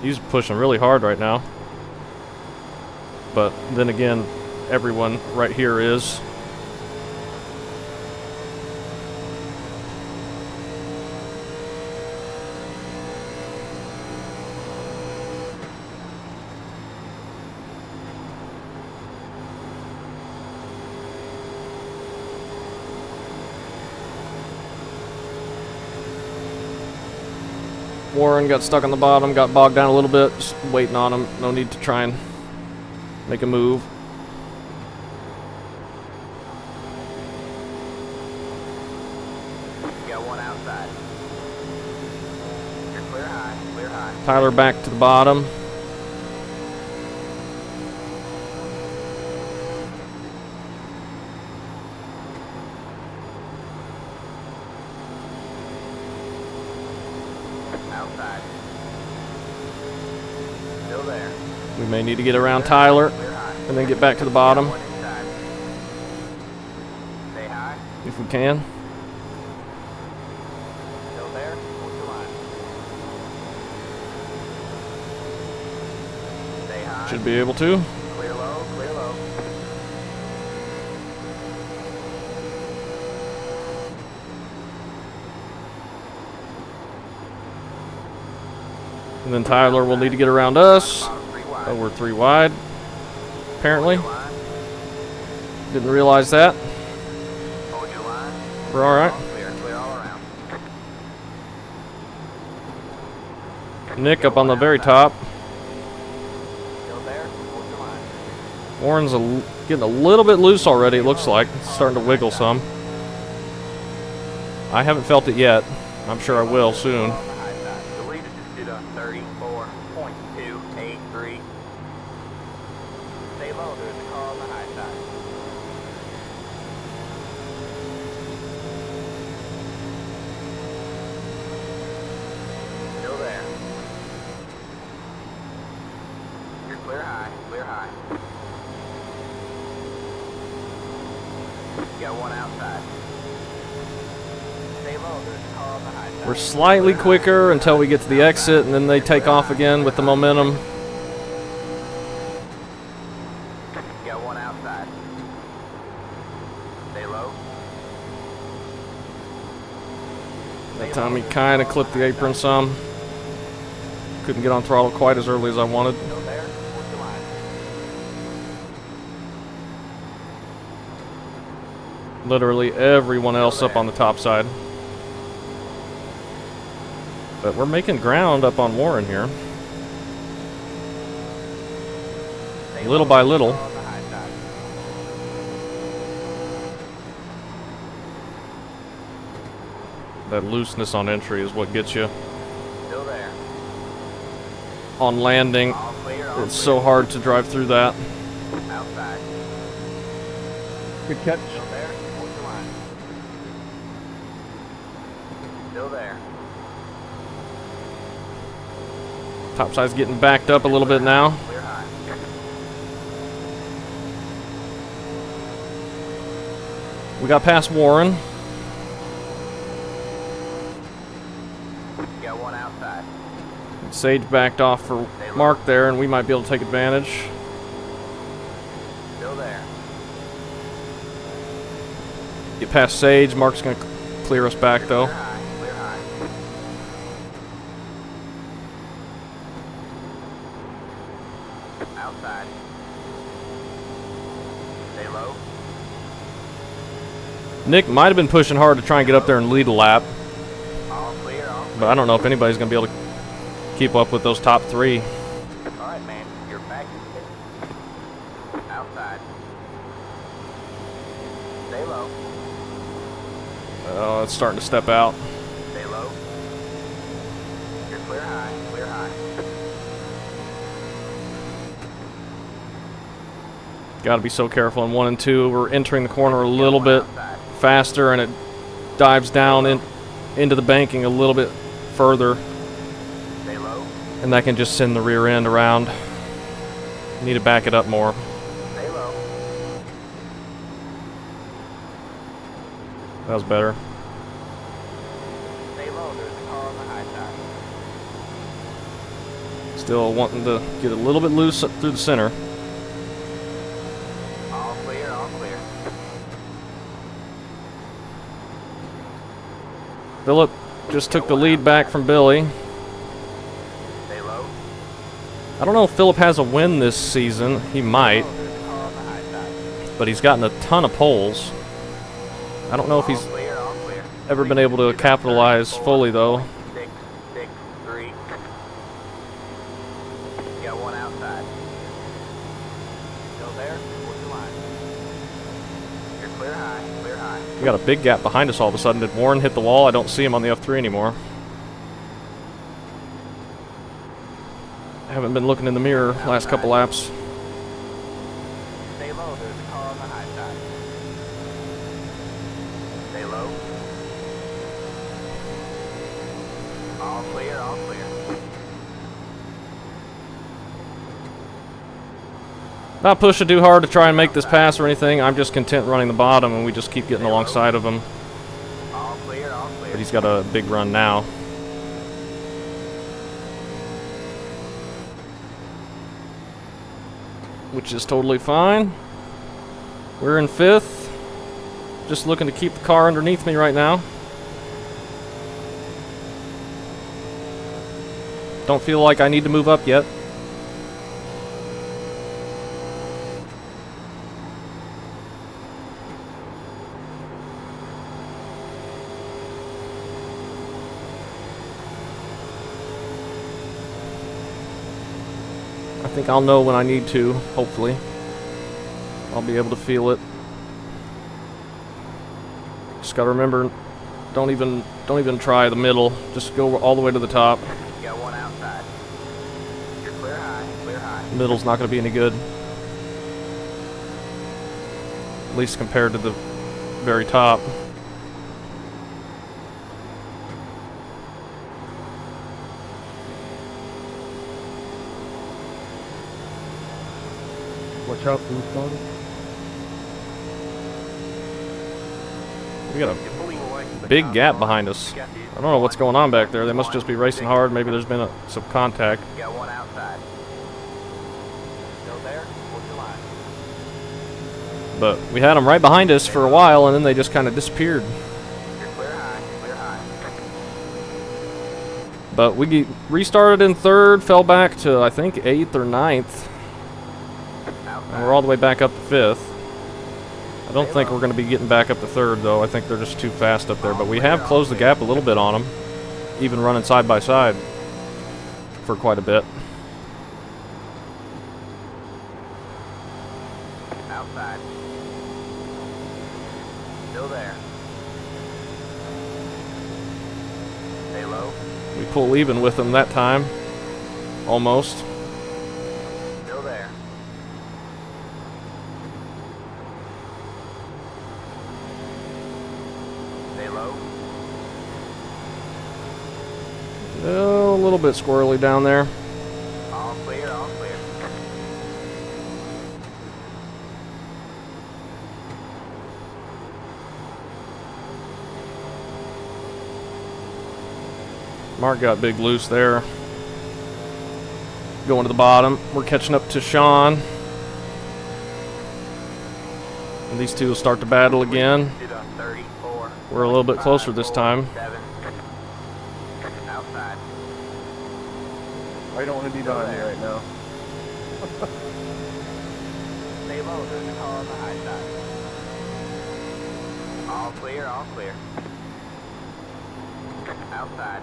He's pushing really hard right now. But then again, everyone right here is. Warren got stuck on the bottom, got bogged down a little bit, just waiting on him. No need to try and make a move. Got one outside. You're clear high. Clear high. Tyler back to the bottom. Outside. Still there. We may need to get around Tyler Clear high. and then get back to the bottom One inside. Stay high. if we can. Still there. Hold your line. Stay high. Should be able to. Clear low. Clear low. And then Tyler will need to get around us. Bottom 3 wide. Oh, we're 3 wide, apparently. Hold your line. Didn't realize that. Hold your line. We're all right. All clear. Clear all around. Nick up on the very top. Still there. Hold your line. Warren's getting a little bit loose already, it looks like. It's starting to wiggle some. I haven't felt it yet. I'm sure I will soon. On the high side. The leader just did a 34.283. Stay low. There's a car on the high side. Still there. You're clear high. Clear high. Got one outside. Stay low, there's a car on the high side. We're slightly quicker until we get to the exit, and then they take off again with the momentum. Got one outside. Stay low. That time he kind of clipped the apron some. Couldn't get on throttle quite as early as I wanted. Still there, towards the line. Literally everyone else up on the top side. But we're making ground up on Warren here. Little by little. Car on the high side. That looseness on entry is what gets you. Still there. On landing, All clear, all it's so hard to drive through that. clear. Outside. Good catch. Still there, towards the line. Still there. Topside's getting backed up a little bit now. Clear high. We got past Warren. Got one outside. Sage backed off for Mark there, and we might be able to take advantage. Still there. Get past Sage. Mark's going to clear us back though. Clear high, clear high. Outside. Stay low. Nick might have been pushing hard to try and get up there and lead a lap, All clear, all clear. but I don't know if anybody's going to be able to keep up with those top three. Alright, man. You're back. Outside. Stay low. Oh, it's starting to step out. Stay low. You're clear high, clear high. Got to be so careful in 1 and 2. We're entering the corner a little One bit outside. faster, and it dives down into the banking a little bit further, Stay low. and that can just send the rear end around. Need to back it up more. Stay low. That was better. Stay low. There's a car on the high side. Still wanting to get a little bit loose through the center. All clear, all clear. Phillip just took the lead back from Billy. Stay low. I don't know if Phillip has a win this season. He might, There's a car on the high side. but he's gotten a ton of poles. I don't know if he's All clear, all clear. ever been able to capitalize fully though. 6, 6, 3. Got one outside. Still there? Towards the line. You're clear high, clear high. We got a big gap behind us all of a sudden. Did Warren hit the wall? I don't see him on the F3 anymore. I haven't been looking in the mirror last couple laps. Stay low, there's a car on the high side. Stay low. All clear, all clear. Not pushing too hard to try and make this pass or anything. I'm just content running the bottom, and we just keep getting alongside of him. All clear, all clear. But he's got a big run now. Which is totally fine. We're in 5th. Just looking to keep the car underneath me right now. Don't feel like I need to move up yet. I think I'll know when I need to, hopefully. I'll be able to feel it. Just gotta remember, don't even try the middle. Just go all the way to the top. Got one outside. You're clear high, clear high. Middle's not gonna be any good. At least compared to the very top. Watch out for the starter. We got a big gap behind us. I don't know what's going on back there. They must just be racing hard. Maybe there's been some contact. Got one outside. Still there? Hold your line. But we had them right behind us for a while, and then they just kind of disappeared. You're clear high, clear high. But we restarted in third, fell back to, I think, 8th or 9th. And we're all the way back up to 5th. I don't think we're going to be getting back up to 3rd, though. I think they're just too fast up there. But we have closed the gap a little bit on them, even running side by side for quite a bit. Outside. Still there. Stay low. We pull even with them that time, almost. Still there. Stay low. Oh, a little bit squirrely down there. All clear, all clear. Mark got big loose there. Going to the bottom. We're catching up to Sean. And these two will start to battle again. We're a little bit closer this time. Outside. I don't want to be behind me right now. Stay low, there's a car on the high side. All clear, all clear. Outside.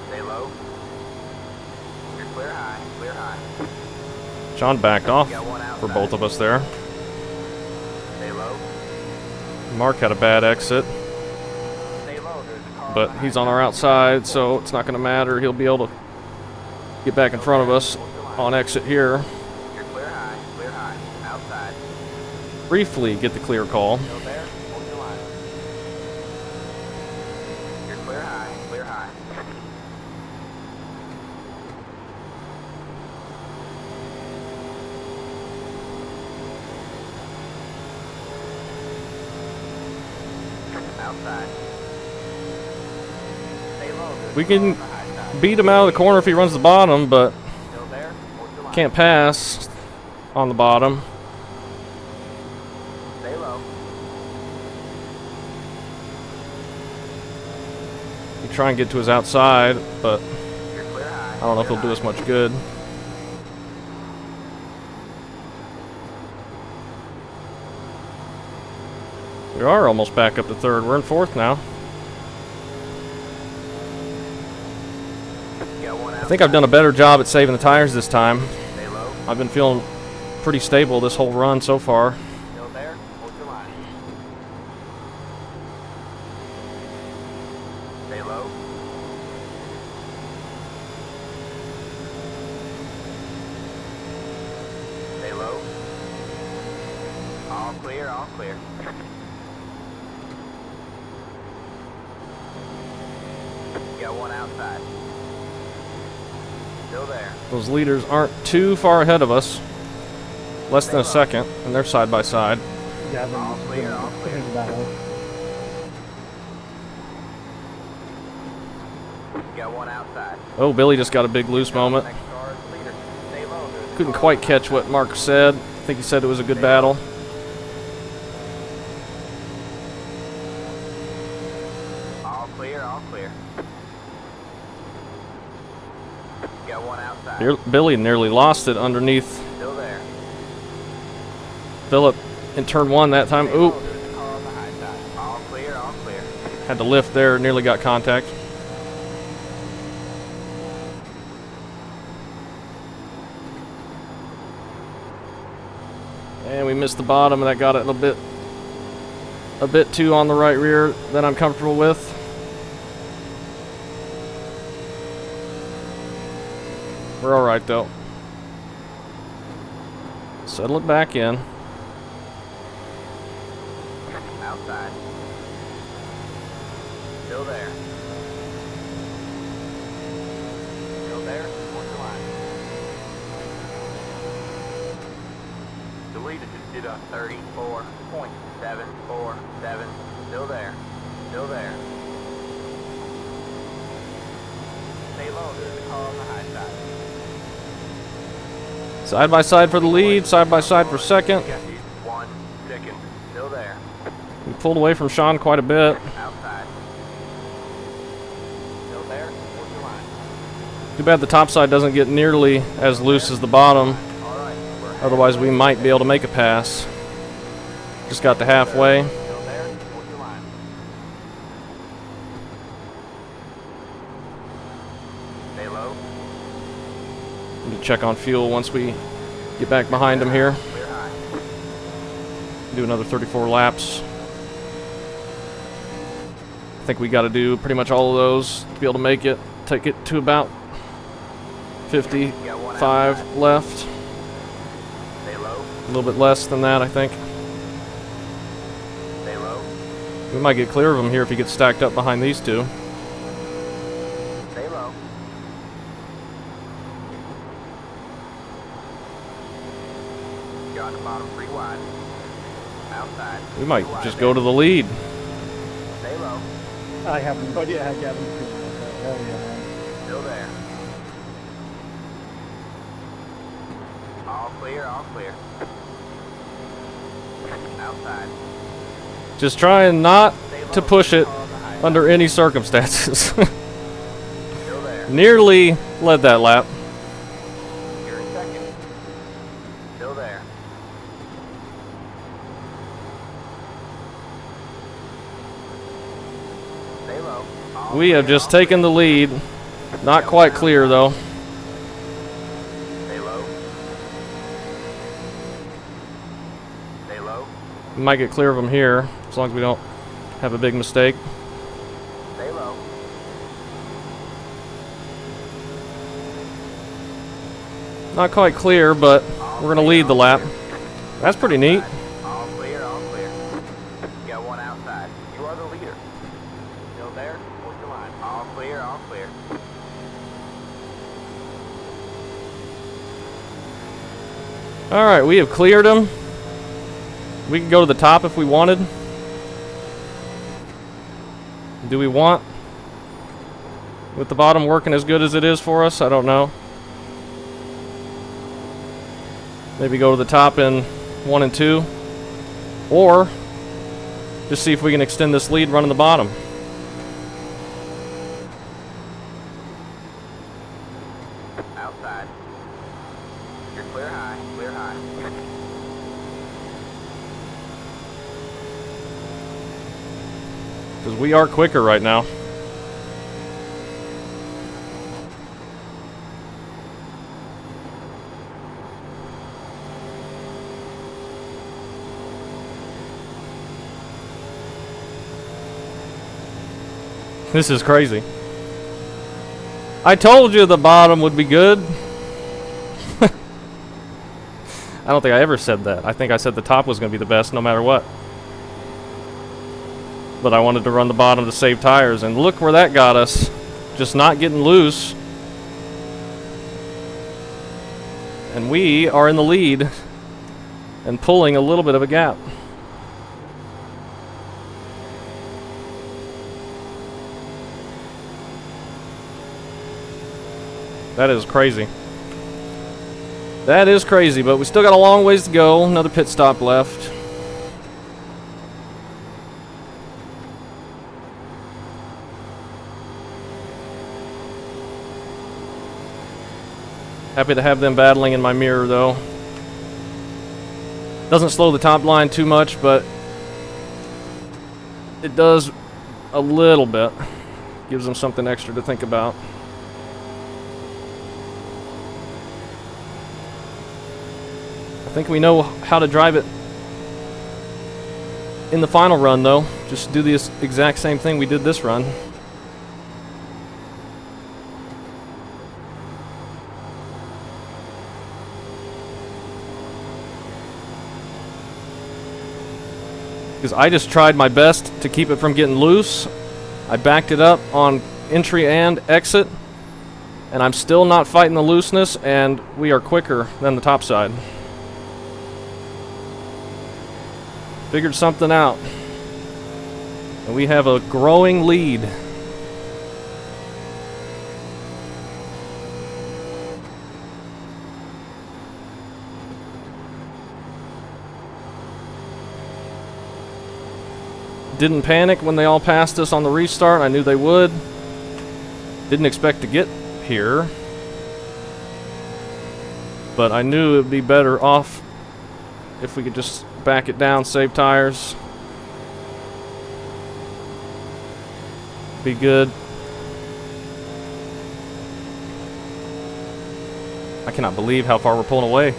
Stay low. You're clear high, clear high. Sean backed off for both of us there. Stay low. Mark had a bad exit, Stay low, there's a car but he's on our outside, so it's not going to matter. He'll be able to get back in front of us on exit here. You're clear high, outside. Briefly get the clear call. Still there, hold your line. You're clear high, clear high. Outside. Stay low, there's We a car can on the high side. beat him out of the corner if he runs the bottom, but Still there, hold your line. can't pass on the bottom. Stay low. We try and get to his outside, but You're clear high. I don't know if he'll do us much good. We are almost back up to 3rd. We're in 4th now. Got one I out. think I've done a better job at saving the tires this time. Stay low. I've been feeling pretty stable this whole run so far. Still there, hold your line. Stay low. Stay low. All clear, all clear. Got one outside. Still there. Those leaders aren't too far ahead of us. Less than a second, and they're side by side. Gavin, All clear, all clear. Got one outside. Oh, Billy just got a big loose moment. Next car is the leader. Stay low. There's a Couldn't car quite on the catch high what side. Mark said. I think he said it was a good battle. All clear, all clear. Got one outside. Billy nearly lost it underneath Still there. Phillip in turn 1 that time. Stay Oop, low. There's a car on the high side. All clear, all clear. had to lift there, nearly got contact. And we missed the bottom, and that got it a bit too on the right rear than I'm comfortable with. We're all right though. Settle it back in. Outside. Still there. Still there. Hold your line. The lead is did a 34.747. Still there. Still there. Stay low. There's a car on the high side. Side by side for the lead, side by side for second. Got you. 1 second. Still there. We pulled away from Sean quite a bit. Outside. Still there. What's your line? Too bad the top side doesn't get nearly as loose as the bottom. All right. Otherwise, we might be able to make a pass. Just got to halfway. Still there. What's your line? Stay low. Need to check on fuel once we get back behind him here. Clear high. Do another 34 laps. I think we got to do pretty much all of those to be able to make it. Take it to about 55 left. Stay low. A little bit less than that, I think. Stay low. We might get clear of him here if he gets stacked up behind these two. Stay low. You're on the bottom 3 wide. Outside. We might 2 wide just there. go to the lead. Stay low. I have no idea how Gavin feels about that. Hell yeah. Still there. All clear, all clear. Outside. Just trying not Stay low. to push it Car on the high side. under any circumstances. Still there. Nearly led that lap. You're in second. Still there. Stay low. All We have clear, just all taken the lead. Not quite clear though. Stay low. Stay low. We might get clear of them here, as long as we don't have a big mistake. Stay low. Not quite clear, but we're gonna lead the lap. That's pretty neat. All clear, all clear. You got 1 outside. You are the leader. Still there? What's your line? All clear, all clear. Alright, we have cleared them. We can go to the top if we wanted. Do we want? With the bottom working as good as it is for us? I don't know. Maybe go to the top in 1 and 2. Or just see if we can extend this lead running the bottom. Outside. You're clear high, clear high. Because we are quicker right now. This is crazy. I told you the bottom would be good. I don't think I ever said that. I think I said the top was going to be the best no matter what. But I wanted to run the bottom to save tires, and look where that got us. Just not getting loose. And we are in the lead and pulling a little bit of a gap. That is crazy. That is crazy, but we still got a long ways to go. Another pit stop left. Happy to have them battling in my mirror, though. Doesn't slow the top line too much, but it does a little bit. Gives them something extra to think about. I think we know how to drive it in the final run, though. Just do the exact same thing we did this run. Because I just tried my best to keep it from getting loose. I backed it up on entry and exit, and I'm still not fighting the looseness, and we are quicker than the top side. Figured something out. And we have a growing lead. Didn't panic when they all passed us on the restart. I knew they would. Didn't expect to get here. But I knew it would be better off if we could just back it down, save tires. Be good. I cannot believe how far we're pulling away.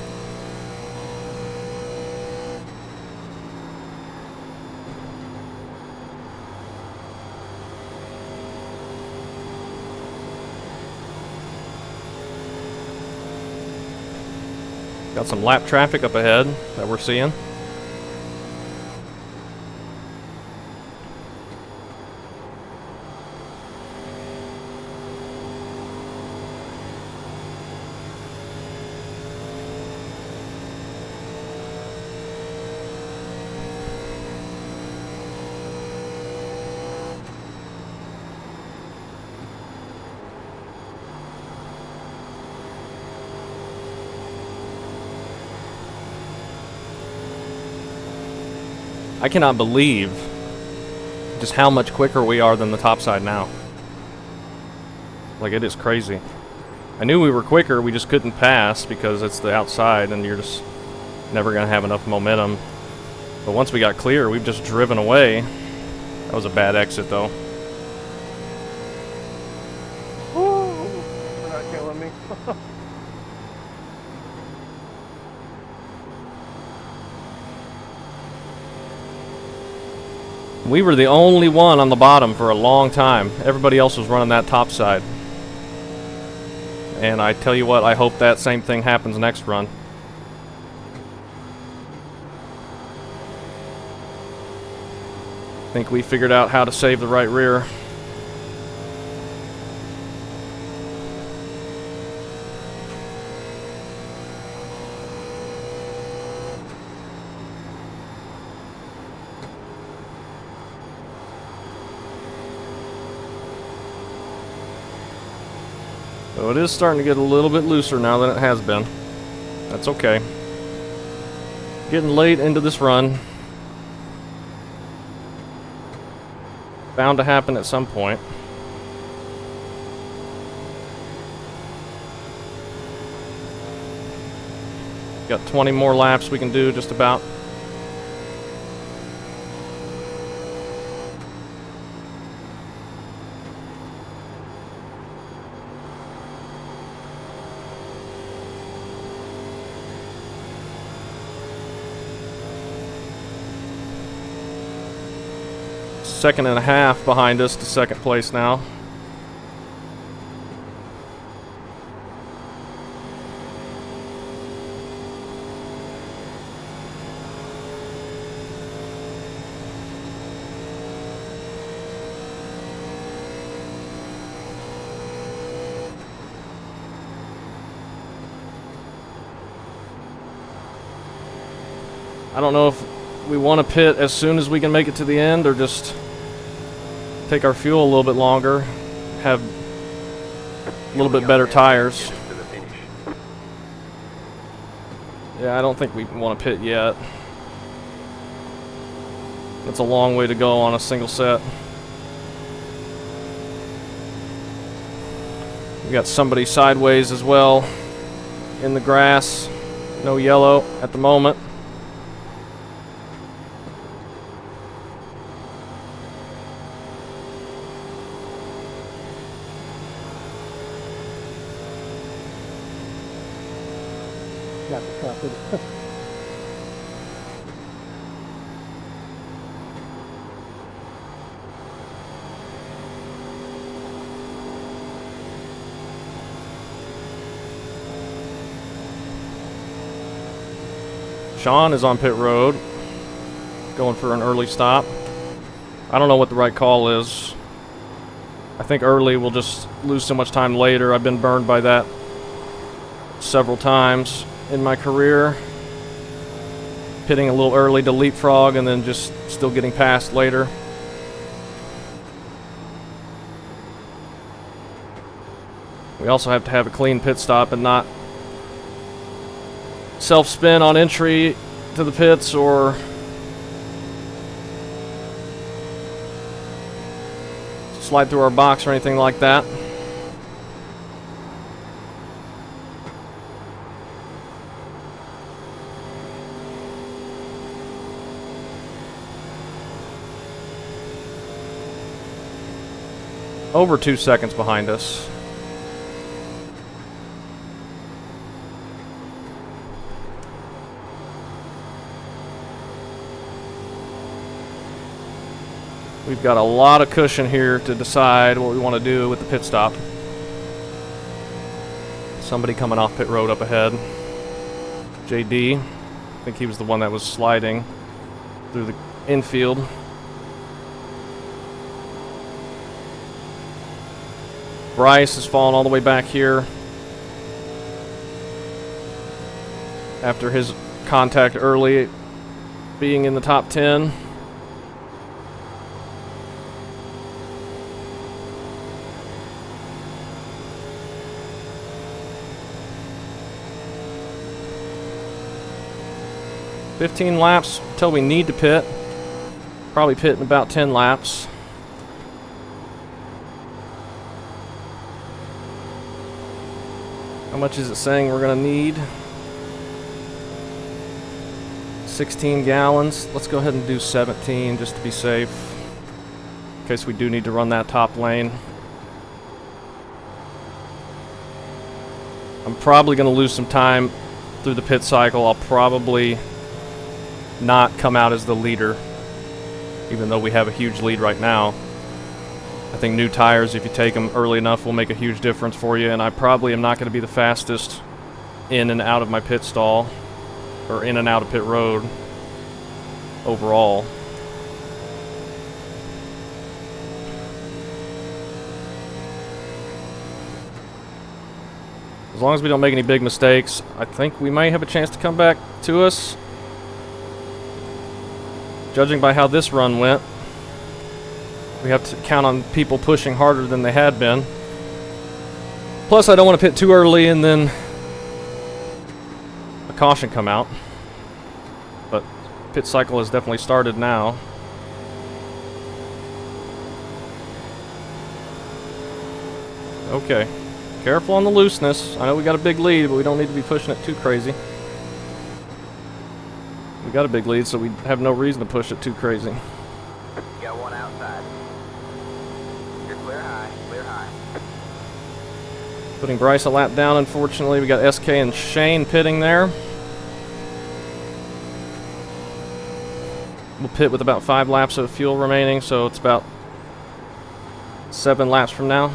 Got some lap traffic up ahead that we're seeing. I cannot believe just how much quicker we are than the top side now. Like, it is crazy. I knew we were quicker, we just couldn't pass because it's the outside and you're just never going to have enough momentum. But once we got clear, we've just driven away. That was a bad exit, though. Woo! They're not killing me. We were the only one on the bottom for a long time. Everybody else was running that top side. And I tell you what, I hope that same thing happens next run. I think we figured out how to save the right rear. So it is starting to get a little bit looser now than it has been. That's okay. Getting late into this run. Bound to happen at some point. Got 20 more laps we can do, just about. Second and a half behind us to second place now. I don't know if we want to pit as soon as we can make it to the end or just take our fuel a little bit longer, have a little bit better tires. Yeah, I don't think we want to pit yet. That's a long way to go on a single set. We got somebody sideways as well in the grass. No yellow at the moment. Got the covered. Sean is on pit road, going for an early stop. I don't know what the right call is. I think early will just lose so much time later. I've been burned by that several times in my career. pitting a little early to leapfrog and then just still getting past later. We also have to have a clean pit stop and not self-spin on entry to the pits or slide through our box or anything like that. Over 2 seconds behind us. We've got a lot of cushion here to decide what we want to do with the pit stop. Somebody coming off pit road up ahead. JD. I think he was the one that was sliding through the infield. Bryce has fallen all the way back here after his contact early, being in the top 10. $15 laps until we need to pit. Probably pit in about 10 laps. How much is it saying we're gonna need? 16 gallons. Let's go ahead and do 17 just to be safe, in case we do need to run that top lane. I'm probably gonna lose some time through the pit cycle. I'll probably not come out as the leader, even though we have a huge lead right now. I think new tires, if you take them early enough, will make a huge difference for you, and I probably am not going to be the fastest in and out of my pit stall, or in and out of pit road overall. As long as we don't make any big mistakes, I think we might have a chance to come back to us. Judging by how this run went, we have to count on people pushing harder than they had been. Plus, I don't want to pit too early and then a caution come out. But pit cycle has definitely started now. Okay. Careful on the looseness. I know we got a big lead, but we don't need to be pushing it too crazy. We got a big lead, so we have no reason to push it too crazy. Got one outside. You're clear high, clear high. Putting Bryce a lap down, unfortunately. We got SK and Shane pitting there. We'll pit with about 5 laps of fuel remaining, so it's about 7 laps from now.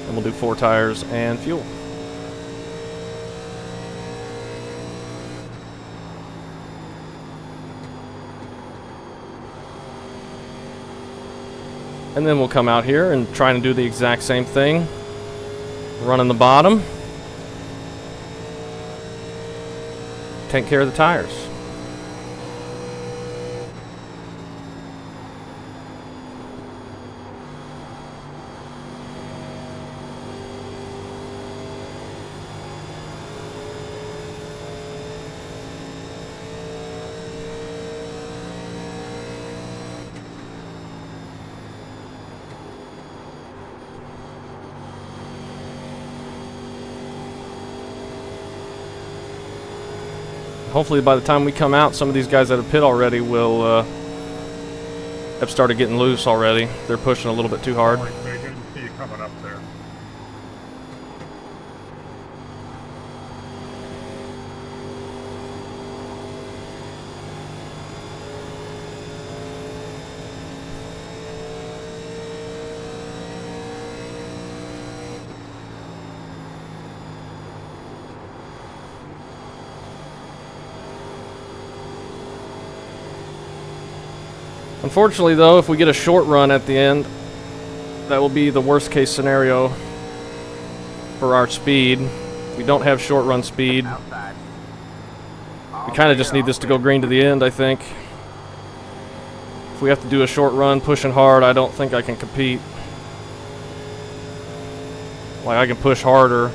And we'll do 4 tires and fuel. And then we'll come out here and try and do the exact same thing. Running the bottom. Take care of the tires. Hopefully by the time we come out, some of these guys that have pit already will have started getting loose already. They're pushing a little bit too hard. They didn't see you coming up there. Unfortunately, though, if we get a short run at the end, that will be the worst case scenario for our speed. We don't have short run speed. Outside. We kind of just need this to go green to the end, I think. If we have to do a short run pushing hard, I don't think I can compete. Like, I can push harder,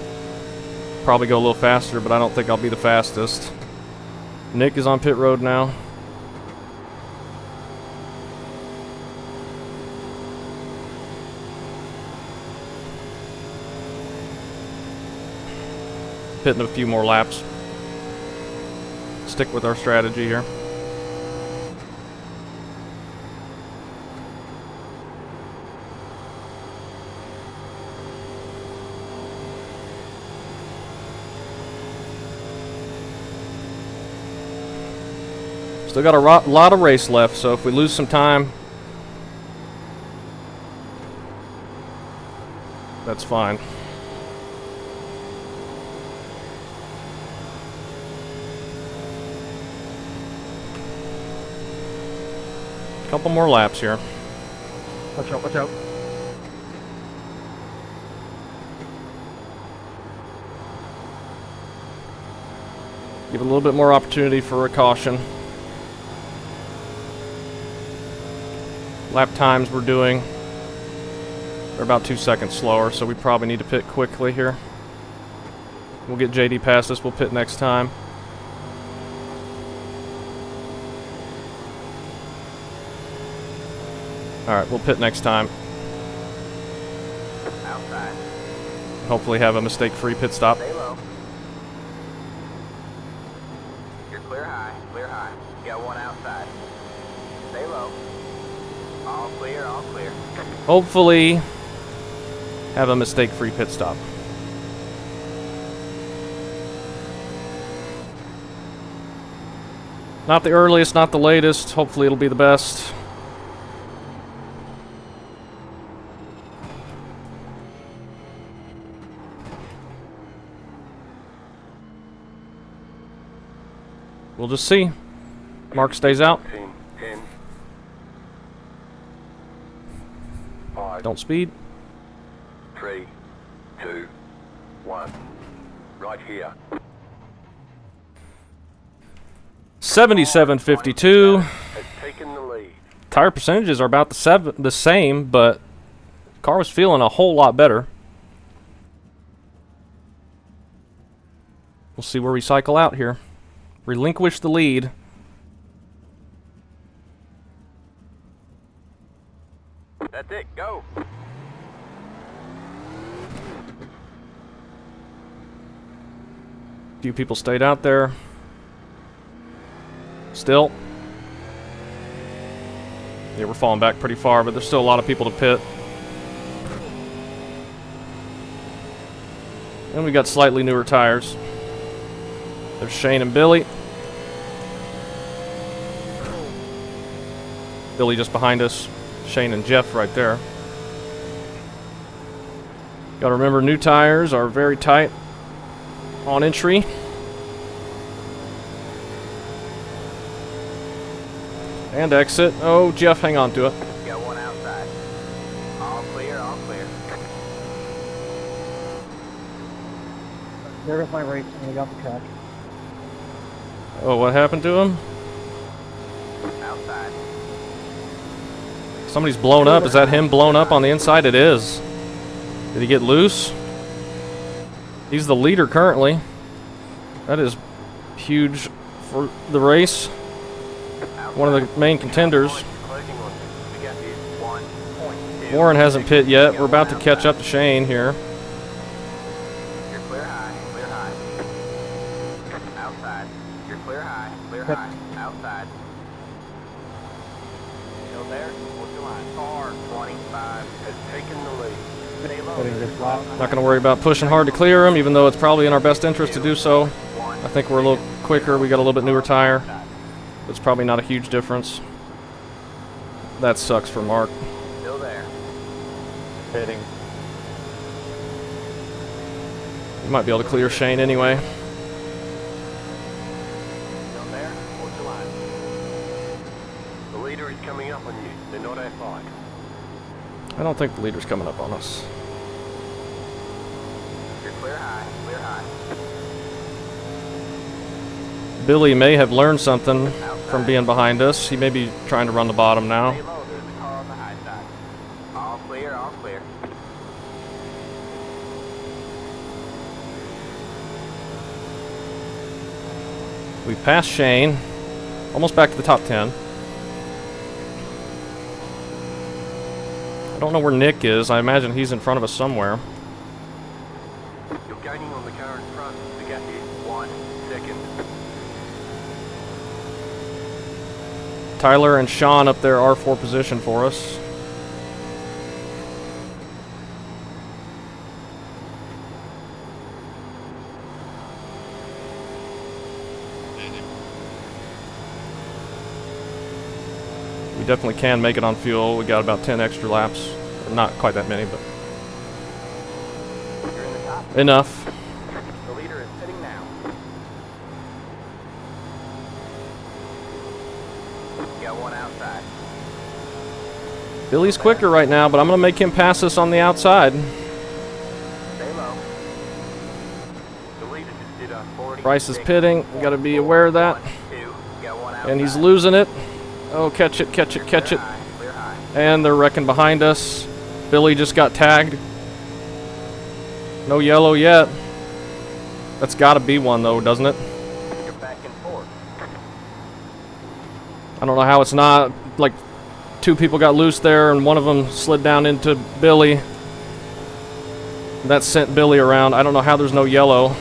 probably go a little faster, but I don't think I'll be the fastest. Nick is on pit road now. Pitting a few more laps. Stick with our strategy here. Still got a lot of race left, so if we lose some time, that's fine. Couple more laps here. Watch out, watch out. Give it a little bit more opportunity for a caution. Lap times we're doing, they're about 2 seconds slower, so we probably need to pit quickly here. We'll get JD past us, we'll pit next time. Alright, we'll pit next time. Outside. Hopefully have a mistake-free pit stop. Stay low. You're clear high, clear high. You got one outside. Stay low. All clear, all clear. Hopefully have a mistake-free pit stop. Not the earliest, not the latest. Hopefully it'll be the best. We'll just see. Mark stays out. 10, 5, Don't speed. 3, 2, 1. Right here. 77.52. Has taken the lead. Tire percentages are about the same, but the car was feeling a whole lot better. We'll see where we cycle out here. Relinquish the lead. That's it, go. Few people stayed out there. Still. Yeah, we're falling back pretty far, but there's still a lot of people to pit. And we got slightly newer tires. There's Shane and Billy. Billy just behind us. Shane and Jeff right there. Gotta remember, new tires are very tight on entry. And exit. Oh, Jeff, hang on to it. Got one outside. All clear, all clear. There goes my race, and we got the track. Oh, what happened to him? Outside. Somebody's blown up. Is that him blown up on the inside? It is. Did he get loose? He's the leader currently. That is huge for the race. One of the main contenders. Warren hasn't pit yet. We're about to catch up to Shane here. You're clear high, clear high. Outside. You're clear high, clear high. Outside. Still there? What's your line? Car 25 Has taken the lead. Stay low. Putting this lap. Not going to worry about pushing hard to clear him, even though it's probably in our best interest to do so. I think we're a little quicker. We got a little bit newer tire. It's probably not a huge difference. That sucks for Mark. Still there. Pitting. You might be able to clear Shane anyway. Still there? What's your line? The leader is coming up on you. They're not outside. I don't think the leader's coming up on us. You're clear high, clear high. Billy may have learned something from being behind us. He may be trying to run the bottom now. Stay low, there's a car on the high side. All clear, all clear. We passed Shane. Almost back to the top 10. I don't know where Nick is. I imagine he's in front of us somewhere. You're gaining on the car in front. The gap is 1 second. Tyler and Sean up there are for position for us. We definitely can make it on fuel. We got about 10 extra laps. Not quite that many, but You're in the top. enough. The leader is sitting now. Got one outside. Billy's quicker right now, but I'm going to make him pass us on the outside. Stay low. The leader just did a 40. Bryce is pitting. We got to be aware of that. 1, 2. Got one outside. And he's losing it. Oh, catch it, catch it, catch it. Clear high. And they're wrecking behind us. Billy just got tagged. No yellow yet. That's got to be one, though, doesn't it? You're back and forth. I don't know how it's not. Like, two people got loose there, and one of them slid down into Billy. That sent Billy around. I don't know how there's no yellow.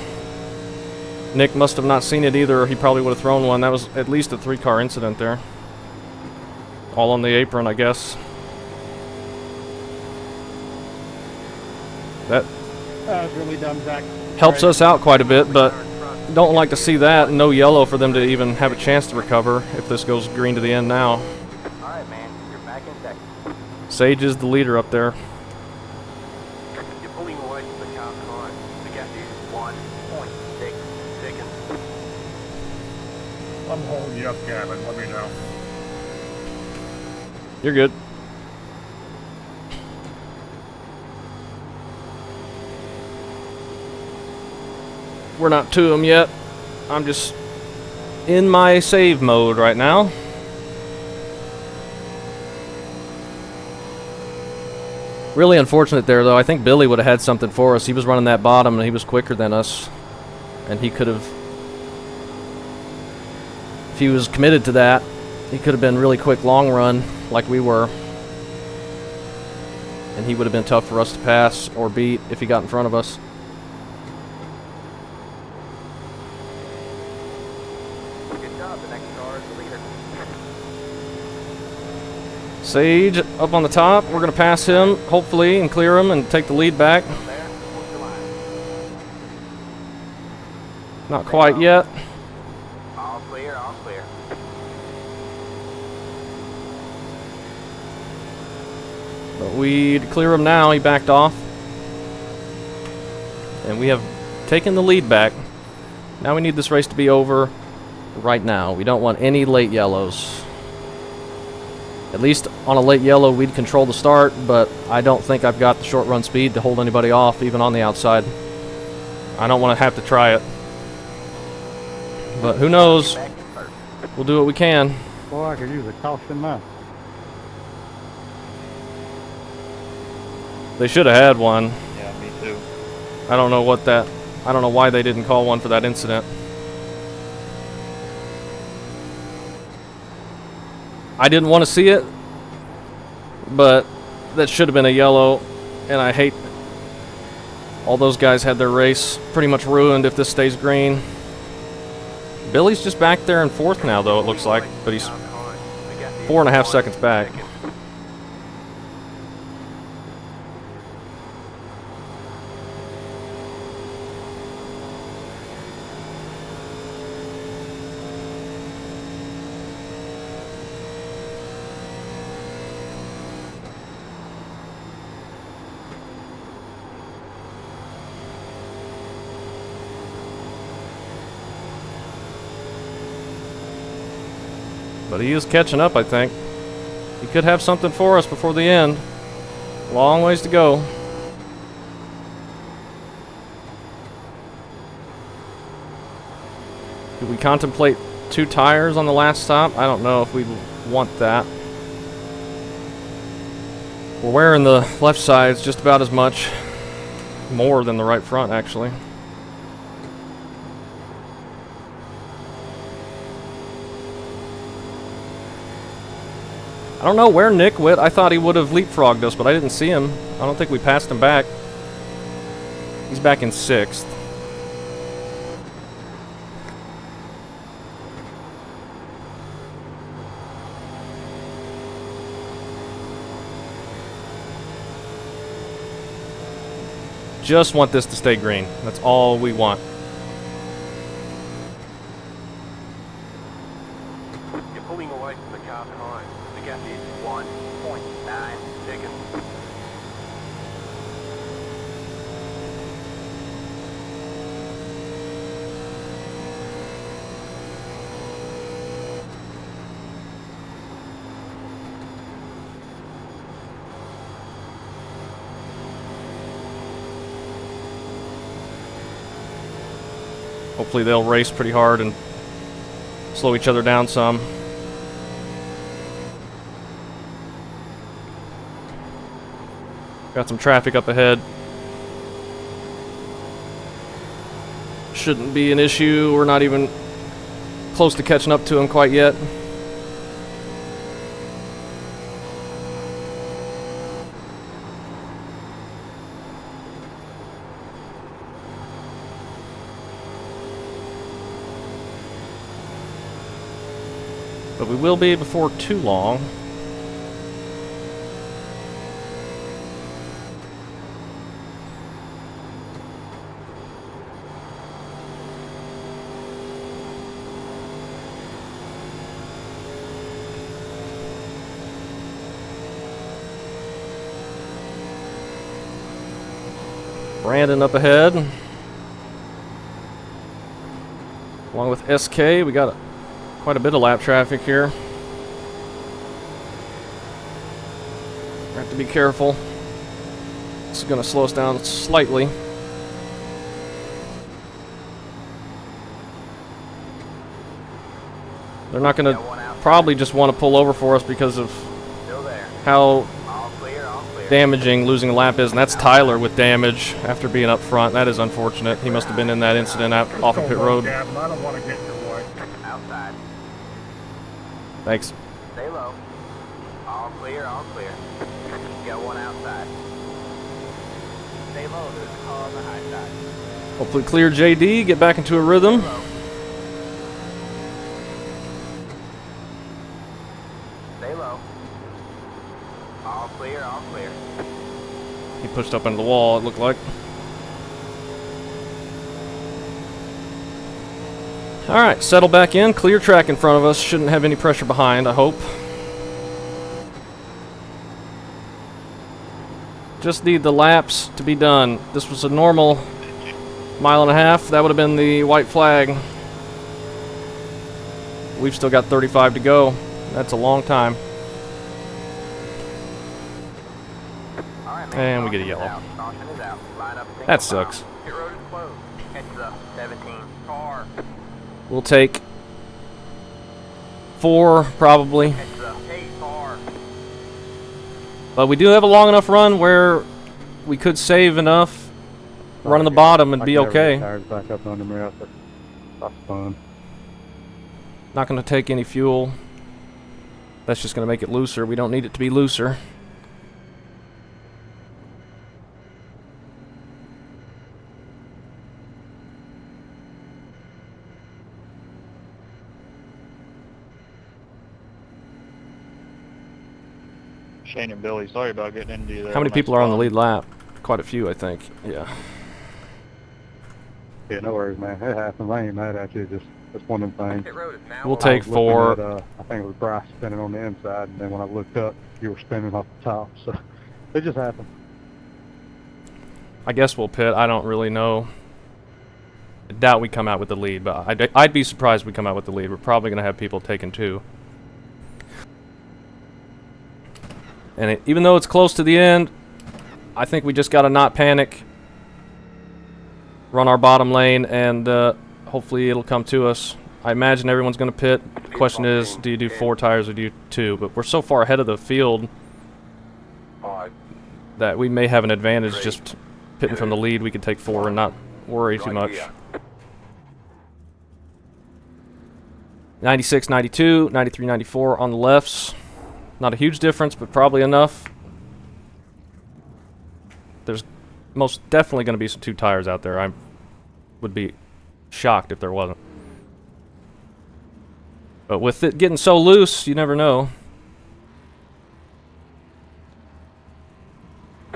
Nick must have not seen it either, or he probably would have thrown one. That was at least a 3-car incident there. All on the apron, I guess. That That was really dumb, Zach. helps us out quite a bit, but don't like to see that. No yellow for them to even have a chance to recover if this goes green to the end now. All right, man. You're back in second. Sage is the leader up there. You're pulling away from the car behind. The gap is 1.6 seconds. I'm holding you up, Gavin. Let me know. You're good. We're not to them yet. I'm just in my save mode right now. Really unfortunate there, though. I think Billy would have had something for us. He was running that bottom, and he was quicker than us. And he could have... If he was committed to that, he could have been really quick long run like we were. And he would have been tough for us to pass or beat if he got in front of us. Good job. The next car is the leader. Sage up on the top. We're going to pass him, hopefully, and clear him and take the lead back. There. What's the line? Not quite yet. All clear, all clear. But we'd clear him now. He backed off. And we have taken the lead back. Now we need this race to be over right now. We don't want any late yellows. At least on a late yellow, we'd control the start, but I don't think I've got the short run speed to hold anybody off, even on the outside. I don't want to have to try it. But who knows? Back in first. We'll do what we can. Boy, I could use a caution now. They should have had one. Yeah, me too. I don't know why they didn't call one for that incident. I didn't want to see it, but that should have been a yellow, and I hate all those guys had their race pretty much ruined if this stays green. Billy's just back there in fourth now, though, it looks like, but he's 4.5 seconds back. But he is catching up, I think. He could have something for us before the end. Long ways to go. Do we contemplate 2 tires on the last stop? I don't know if we want that. We're wearing the left sides just about as much. More than the right front, actually. I don't know where Nick went. I thought he would have leapfrogged us, but I didn't see him. I don't think we passed him back. He's back in 6th. Just want this to stay green. That's all we want. You're pulling away from the car behind. The gap is 1.9 seconds. Hopefully they'll race pretty hard and slow each other down some. Got some traffic up ahead. Shouldn't be an issue. We're not even close to catching up to him quite yet. But we will be before too long. Brandon up ahead. Along with SK, we got quite a bit of lap traffic here. Have to be careful. This is going to slow us down slightly. They're not going to probably just want to pull over for us because of how damaging losing a lap is, and that's Tyler with damage after being up front. That is unfortunate. He must have been in that incident out off of pit road. I don't want to get your way. Outside. Thanks. Stay low. All clear, all clear. Got one outside. Stay low, there's a car on the high side. Hopefully clear JD, get back into a rhythm. Stay low. All clear, all clear. He pushed up into the wall, it looked like. Alright, settle back in. Clear track in front of us. Shouldn't have any pressure behind, I hope. Just need the laps to be done. This was a normal 1.5 miles. That would have been the white flag. We've still got 35 to go. That's a long time. And we get a yellow. That sucks. We'll take 4, probably. But we do have a long enough run where we could save enough, run in the bottom and be okay. Back up under me. That's fun. Not going to take any fuel. That's just going to make it looser. We don't need it to be looser. Shane and Billy, sorry about getting into you there. How many people are on the lead lap? Quite a few, I think. Yeah. Yeah, no worries, man. It happens. I ain't mad at you. Just one of them things. We'll take 4. At, I think it was Bryce spinning on the inside, and then when I looked up, you were spinning off the top. So it just happened. I guess we'll pit. I don't really know. I doubt we come out with the lead, but I'd be surprised if we come out with the lead. We're probably going to have people taking 2. And even though it's close to the end, I think we just got to not panic, run our bottom lane, and hopefully it'll come to us. I imagine everyone's going to pit. The question is, do you do 4 tires or do you 2? But we're so far ahead of the field that we may have an advantage just pitting from the lead. We could take 4 and not worry too much. 96, 92, 93, 94 on the lefts. Not a huge difference, but probably enough. There's most definitely going to be some 2 tires out there. I would be shocked if there wasn't. But with it getting so loose, you never know.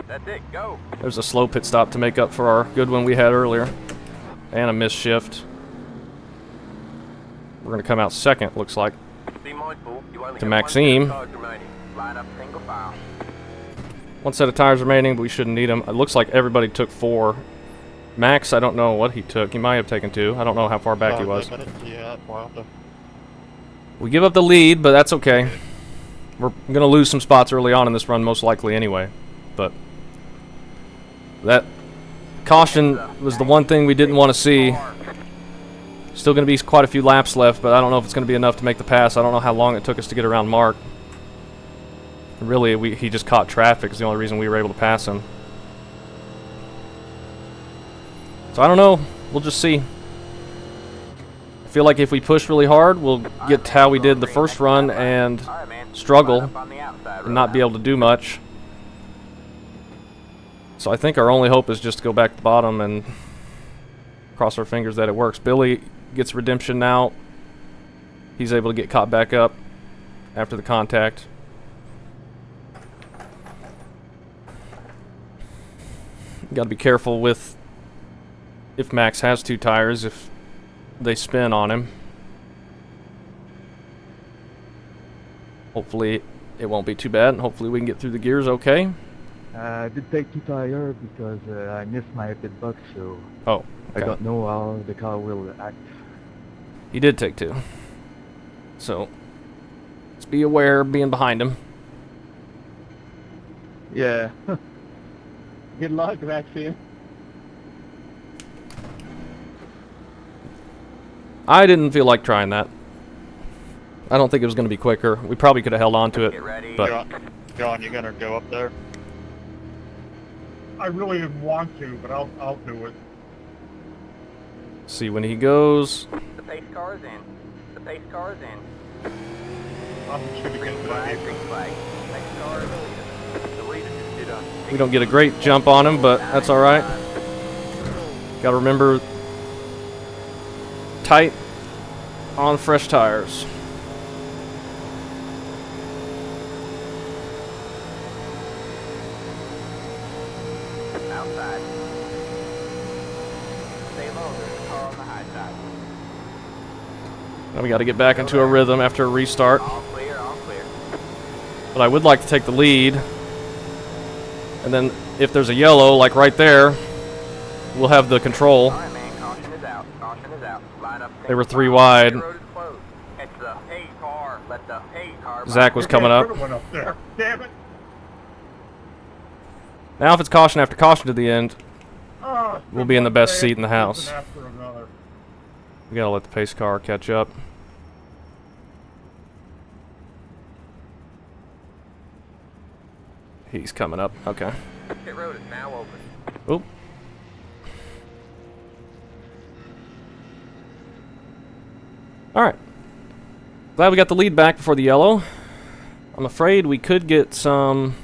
That's it, go. There's a slow pit stop to make up for our good one we had earlier. And a missed shift. We're going to come out second, looks like, Be mindful, you only to have Maxime. 1 set of tires remaining. Line up single file. 1 set of tires remaining, but we shouldn't need them. It looks like everybody took 4. Max, I don't know what he took. He might have taken 2. I don't know how far back he was. Yeah, well, We give up the lead, but that's okay. We're going to lose some spots early on in this run, most likely anyway. But that caution was the one thing we didn't want to see. Still going to be quite a few laps left, but I don't know if it's going to be enough to make the pass. I don't know how long it took us to get around Mark. Really, he just caught traffic is the only reason we were able to pass him. So I don't know. We'll just see. I feel like if we push really hard, we'll get how we did the first run and struggle and not be able to do much. So I think our only hope is just to go back to the bottom and cross our fingers that it works. Billy gets redemption now. He's able to get caught back up after the contact. Got to be careful with if Max has 2 tires, if they spin on him. Hopefully it won't be too bad, and hopefully we can get through the gears okay. I did take 2 tires because I missed my pit box, so Oh, I don't know how the car will act. He did take 2. So, let's be aware of being behind him. Yeah. Good luck, Maxime. I didn't feel like trying that. I don't think it was going to be quicker. We probably could have held on to it. But John, you gonna go up there? I really didn't want to, but I'll do it. see when he goes. The pace car is in. The pace car is in. I'm just gonna Green get to flag, that. green flag. Pace car is in. The leader just did a... We don't get a great jump on him, but that's all right. Got to remember, tight on fresh tires. Outside. Stay low, there's a car on the high side. Now we got to get back into a rhythm after a restart. All clear, all clear. But I would like to take the lead. And then if there's a yellow, like right there, we'll have the control. All right, man, caution is out. Caution is out. Line up. They were 3 wide. The road is closed. It's the pace car. Let the pace car... Zach was coming up. Went up there. Damn it. Now if it's caution after caution to the end, Oh, we'll be in the best seat in the one house. after another. We gotta let the pace car catch up. He's coming up. Okay. Pit road is now open. Oop. Alright. Glad we got the lead back before the yellow. I'm afraid we could get some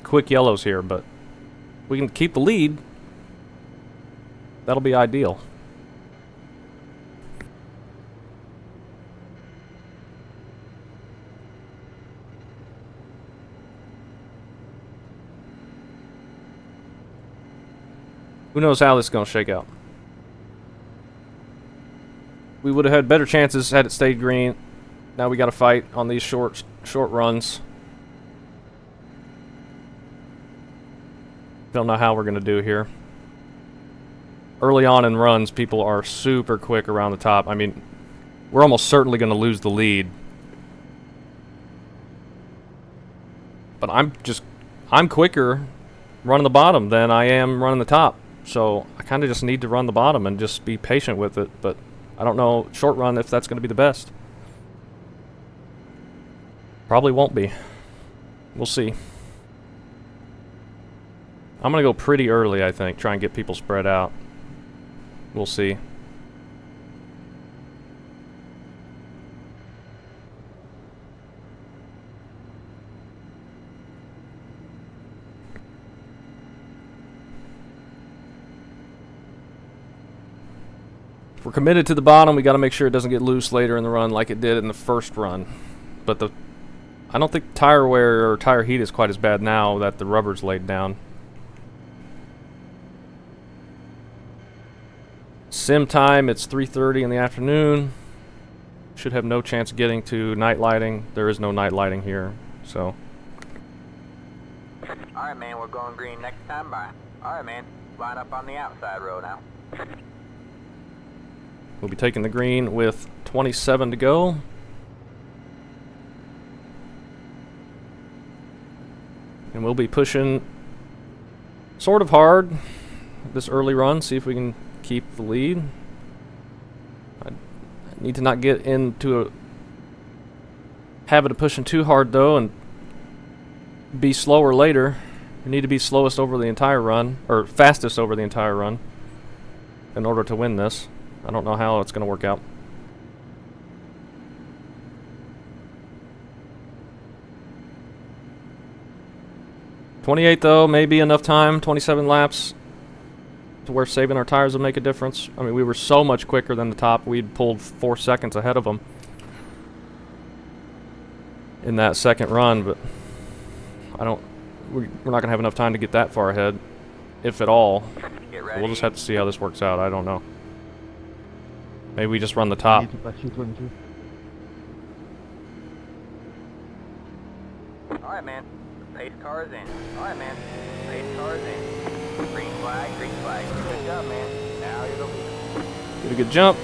quick yellows here, but we can keep the lead. That'll be ideal. Who knows how this is going to shake out. We would have had better chances had it stayed green. Now we got to fight on these short runs. Don't know how we're going to do here. Early on in runs, people are super quick around the top. I mean, we're almost certainly going to lose the lead. But I'm quicker running the bottom than I am running the top. So I kind of just need to run the bottom and just be patient with it. But I don't know short run if that's going to be the best. Probably won't be. We'll see. I'm going to go pretty early, I think. Try and get people spread out. We'll see. If we're committed to the bottom, we got to make sure it doesn't get loose later in the run like it did in the first run. But I don't think tire wear or tire heat is quite as bad now that the rubber's laid down. Sim time, it's 3:30 in the afternoon. Should have no chance of getting to night lighting. There is no night lighting here, so. Alright, man, we're going green next time by. Alright, man, line up on the outside row now. We'll be taking the green with 27 to go. And we'll be pushing sort of hard this early run, see if we can keep the lead. I need to not get into a habit of pushing too hard though and be slower later. We need to be slowest over the entire run, or fastest over the entire run in order to win this. I don't know how it's going to work out. .28 though, maybe enough time, 27 laps, to where saving our tires will make a difference. I mean, we were so much quicker than the top. We'd pulled 4 seconds ahead of them in that second run, but we're not going to have enough time to get that far ahead, if at all. So we'll just have to see how this works out. I don't know. Maybe we just run the top. Alright, man. Pace cars in. Alright, man. Pace cars in. Green flag, green flag. Good job, man. Now you're the leader. Get a good jump.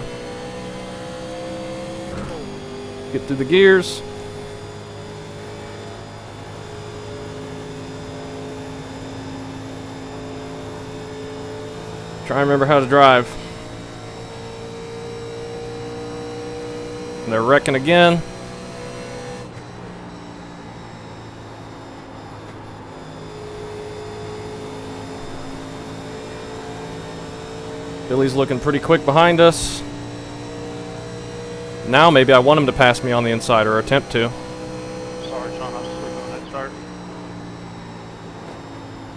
Get through the gears. Try and remember how to drive. And they're wrecking again. Billy's looking pretty quick behind us. Now maybe I want him to pass me on the inside, or attempt to. Sorry, Sean, I was sleeping on that start.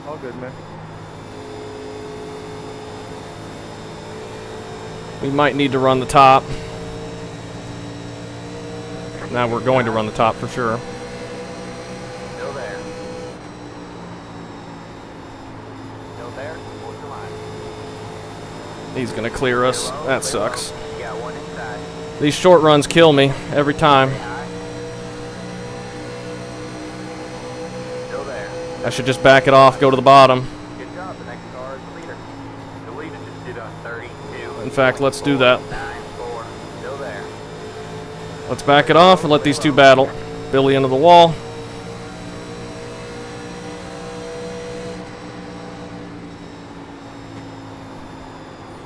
All good, man. We might need to run the top. Now we're going to run the top for sure. Still there. Still there. What's the line? He's gonna clear us. That sucks. You got one inside. These short runs kill me every time. Still there. I should just back it off, go to the bottom. Good job. The next car is the leader. The leader just did a 32. In fact, let's do that. 9-4. Still there. Let's back it off and let these two battle. Billy into the wall.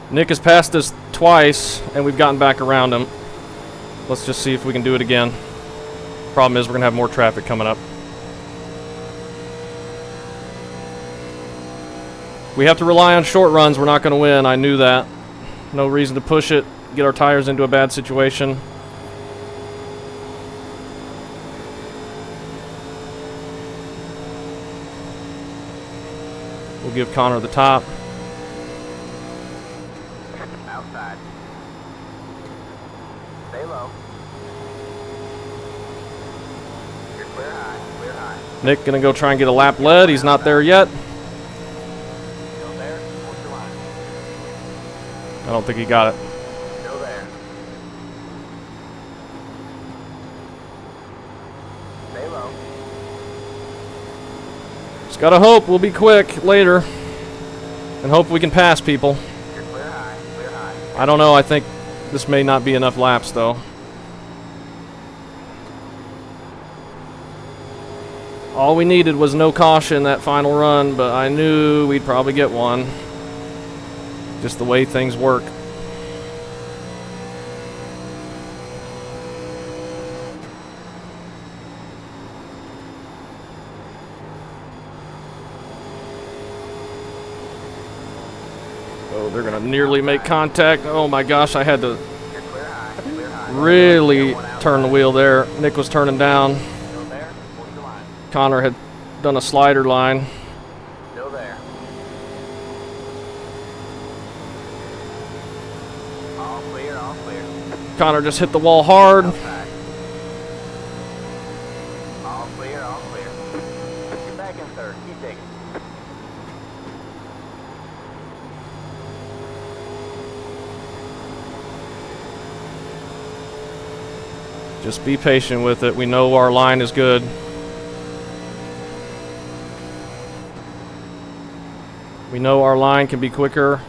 Nick has passed us twice, and we've gotten back around him. Let's just see if we can do it again. Problem is, we're going to have more traffic coming up. We have to rely on short runs. We're not going to win. I knew that. No reason to push it, get our tires into a bad situation. We'll give Connor the top. Outside. Stay low. You're clear high. Clear high. Nick gonna go try and get a lap lead. He's not there yet. Still there. What's your line? I don't think he got it. Still there. Stay low. Just gotta hope we'll be quick later. And hope we can pass people. You're clear high. Clear high. I don't know. I think this may not be enough laps, though. All we needed was no caution that final run, but I knew we'd probably get one. Just the way things work. Oh, they're gonna nearly make contact. Oh my gosh, I had to You're clear high, clear high. really turn the wheel there. Nick was turning down. Still there, hold the line. Connor had done a slider line. Still there. All clear, all clear. Connor just hit the wall hard. Outside. All clear, all clear. Get back in third, keep digging. Just be patient with it. We know our line is good. We know our line can be quicker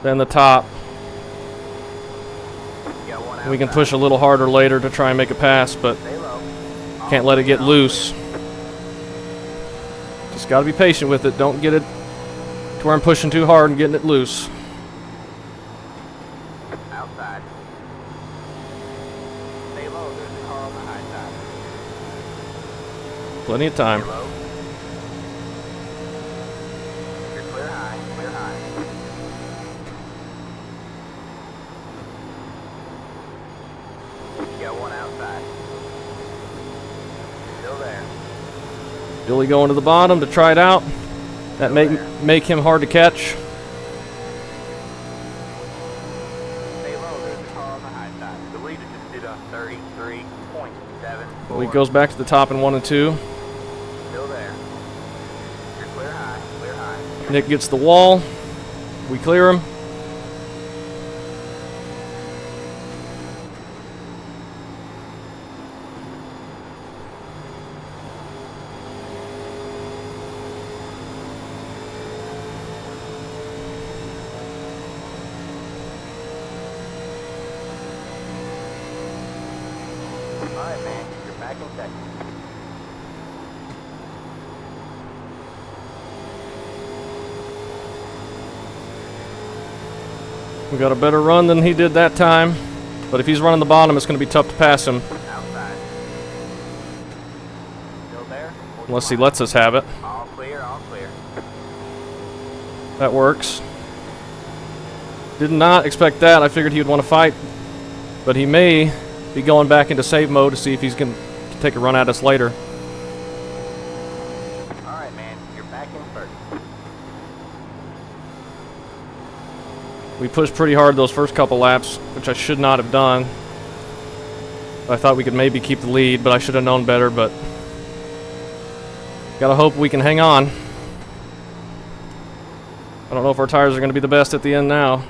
than the top. Got one We can outside. push a little harder later to try and make a pass, but Stay low. can't let it get loose. Just got to be patient with it. Don't get it to where I'm pushing too hard and getting it loose. Outside. Stay low, there's a car on the high side. Plenty of time. Stay low. You're clear high, clear high. You got one outside. Still there. Billy going to the bottom to try it out. That make him hard to catch. Stay low, there's a car on the high side. The leader just did a 33.7. Billy goes back to the top in 1 and 2. Still there. You're clear high, clear high. Nick gets the wall. We clear him. Alright, man, you're back in second. We got a better run than he did that time. But if he's running the bottom, it's going to be tough to pass him. Outside. Still there? Unless he lets us have it. All clear, all clear. That works. Did not expect that. I figured he would want to fight. But he may be going back into save mode to see if he's going to take a run at us later. Alright, man, you're back in first. We pushed pretty hard those first couple laps, which I should not have done. I thought we could maybe keep the lead, but I should have known better, but gotta hope we can hang on. I don't know if our tires are going to be the best at the end now.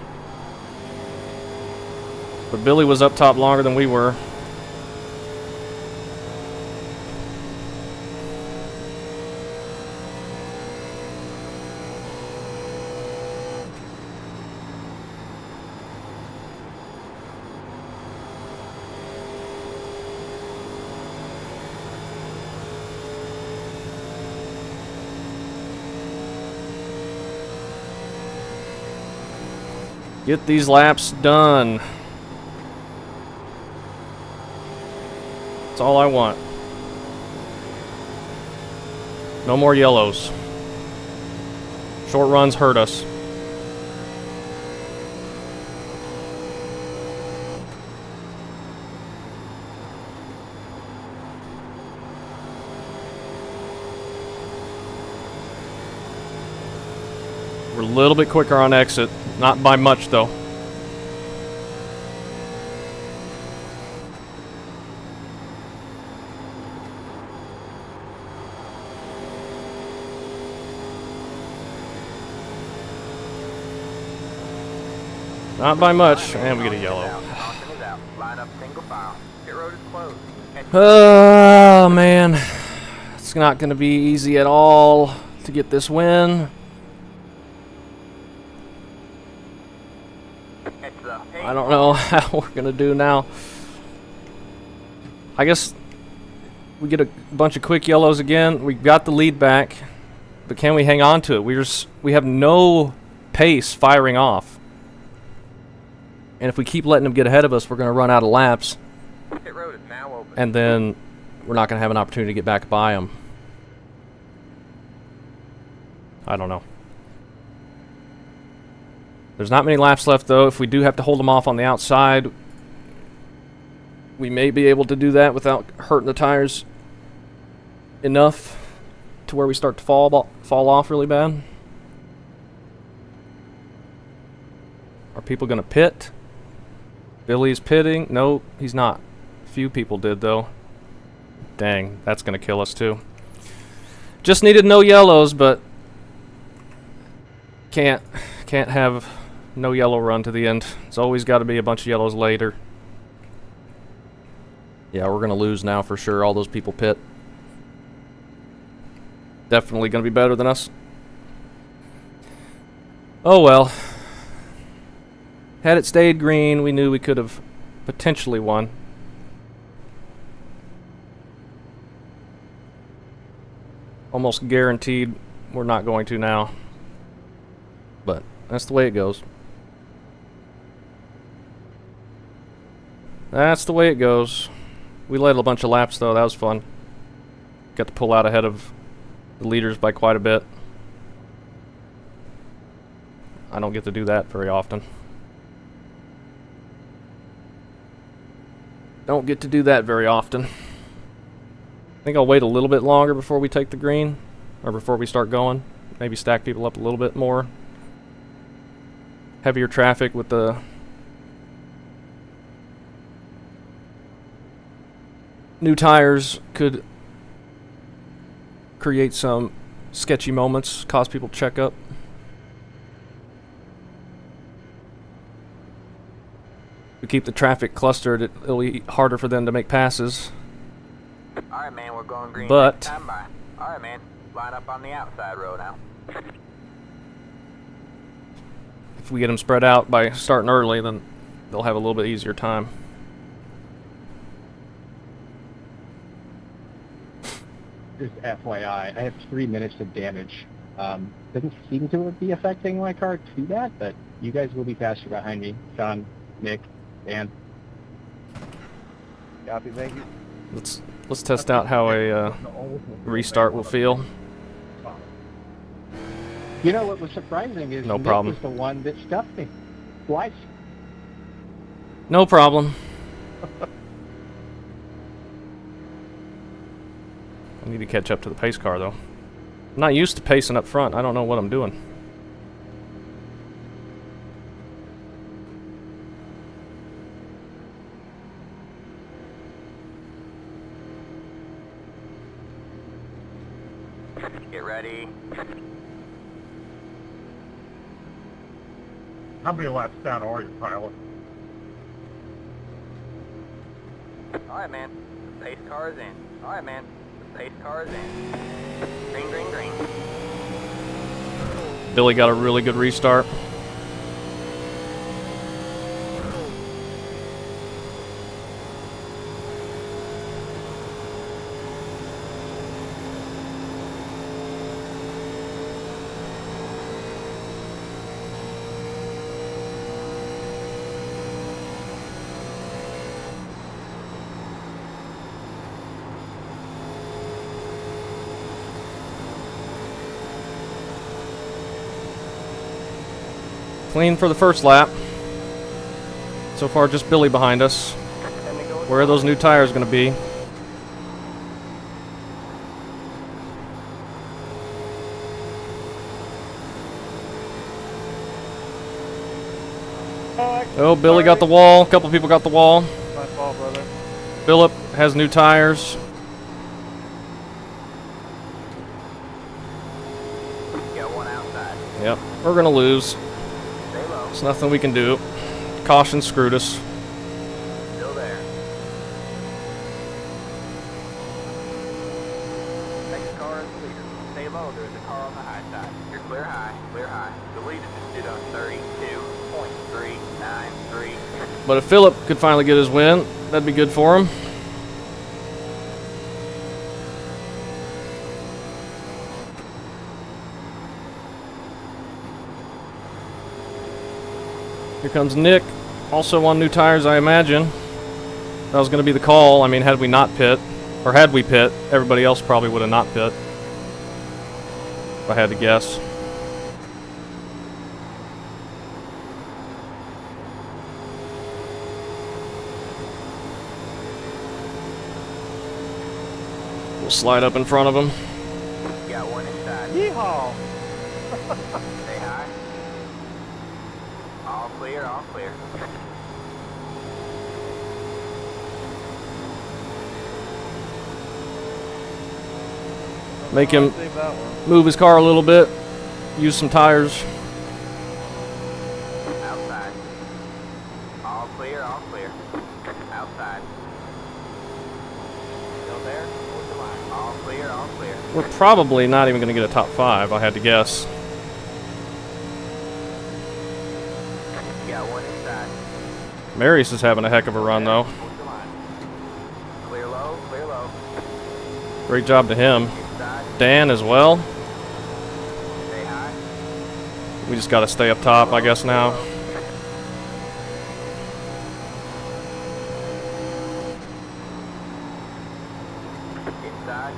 But Billy was up top longer than we were. Get these laps done. That's all I want. No more yellows. Short runs hurt us. We're a little bit quicker on exit. Not by much, though. Not by much, and we get a yellow. Caution is out. Line up single file. Pit road is closed. Oh, man. It's not going to be easy at all to get this win. I don't know how we're going to do now. I guess we get a bunch of quick yellows again. We got the lead back, but can we hang on to it? We have no pace firing off. And if we keep letting them get ahead of us, we're going to run out of laps. Pit road is now open. And then we're not going to have an opportunity to get back by them. I don't know. There's not many laps left, though. If we do have to hold them off on the outside, we may be able to do that without hurting the tires enough to where we start to fall off really bad. Are people going to pit? Billy's pitting. No, he's not. Few people did, though. Dang, that's going to kill us, too. Just needed no yellows, but can't have no yellow run to the end. It's always got to be a bunch of yellows later. Yeah, we're going to lose now for sure. All those people pit. Definitely going to be better than us. Oh well. Had it stayed green, we knew we could have potentially won. Almost guaranteed we're not going to now. But that's the way it goes. That's the way it goes. We led a bunch of laps though, that was fun. Got to pull out ahead of the leaders by quite a bit. I don't get to do that very often. Don't get to do that very often. I think I'll wait a little bit longer before we take the green, or before we start going. Maybe stack people up a little bit more. Heavier traffic with the new tires could create some sketchy moments, cause people to check up. We keep the traffic clustered, it'll be harder for them to make passes. Alright, man, we're going green. But next time by. Alright, man, line up on the outside row now. if we get them spread out by starting early, then they'll have a little bit easier time. Just FYI, I have 3 minutes of damage. Doesn't seem to be affecting my car too bad, but you guys will be faster behind me. Sean, Nick, Dan. Copy, thank you. Let's test out how a restart will feel. You know what was surprising is No Nick problem. was the one that stuffed me twice. No problem. I need to catch up to the pace car, though. I'm not used to pacing up front. I don't know what I'm doing. Get ready. How many laps down are you, pilot? Alright, man. The pace car is in. Alright, man. The pace car is in. Green, green, green. Billy got a really good restart. Clean for the first lap. So far, just Billy behind us. Where are those new tires going to be? Oh, Billy got the wall. A couple people got the wall. My fault, brother. Philip has new tires. Got one outside. Yep, we're going to lose. Stay low. There's nothing we can do. Caution screwed us. Still there. Next car is the leader. Stay low. There's a car on the high side. You're clear high. Clear high. The leader just did on 32.393. But if Philip could finally get his win, that'd be good for him. Here comes Nick, also on new tires, I imagine. That was going to be the call. I mean, had we not pit, or had we pit, everybody else probably would have not pit, if I had to guess. We'll slide up in front of him. Got one inside. Yeehaw! Say hi. All clear, all clear. Make him Save that one. move his car a little bit. Use some tires. Outside. All clear, all clear. Outside. Still there? Towards the line. All clear, all clear. We're probably not even going to get a top 5, I had to guess. Got one inside. Marius is having a heck of a run, though. Towards the line. Clear low, clear low. Great job to him. Inside. Dan as well. Say hi. We just got to stay up top, I guess, now. Inside.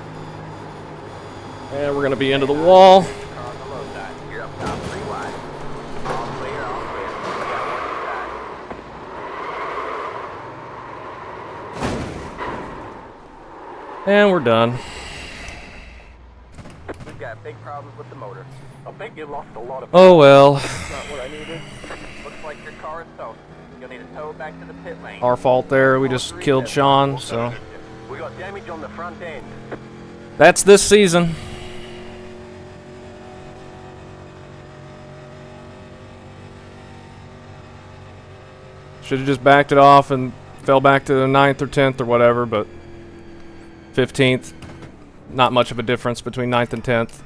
And we're going to be into the wall. Car on the low side. You're up top, 3 wide. All clear, all clear. Got one inside. And we're done. We've got big problems with the motor. I think you lost a lot of Oh well. That's not what I needed. Looks like your car is toast. You'll need a tow back to the pit lane. Our fault there. We just killed Sean, so We got damage on the front end. that's this season. Should have just backed it off and fell back to the 9th or 10th or whatever, but 15th, not much of a difference between 9th and 10th.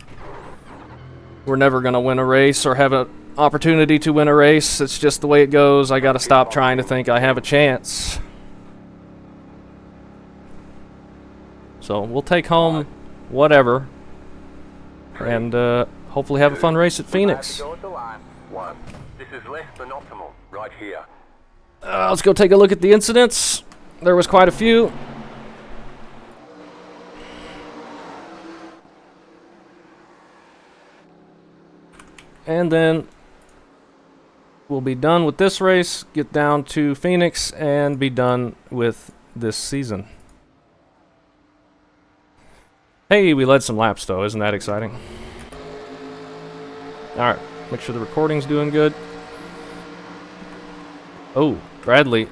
We're never going to win a race or have an opportunity to win a race. It's just the way it goes. I got to stop trying to think I have a chance. So we'll take home whatever and hopefully have a fun race at Phoenix. Go at the line. 1. This is less than optimal. Right here. Let's go take a look at the incidents. There was quite a few. And then we'll be done with this race, get down to Phoenix, and be done with this season. Hey, we led some laps though, isn't that exciting? Alright, make sure the recording's doing good. Oh, Bradley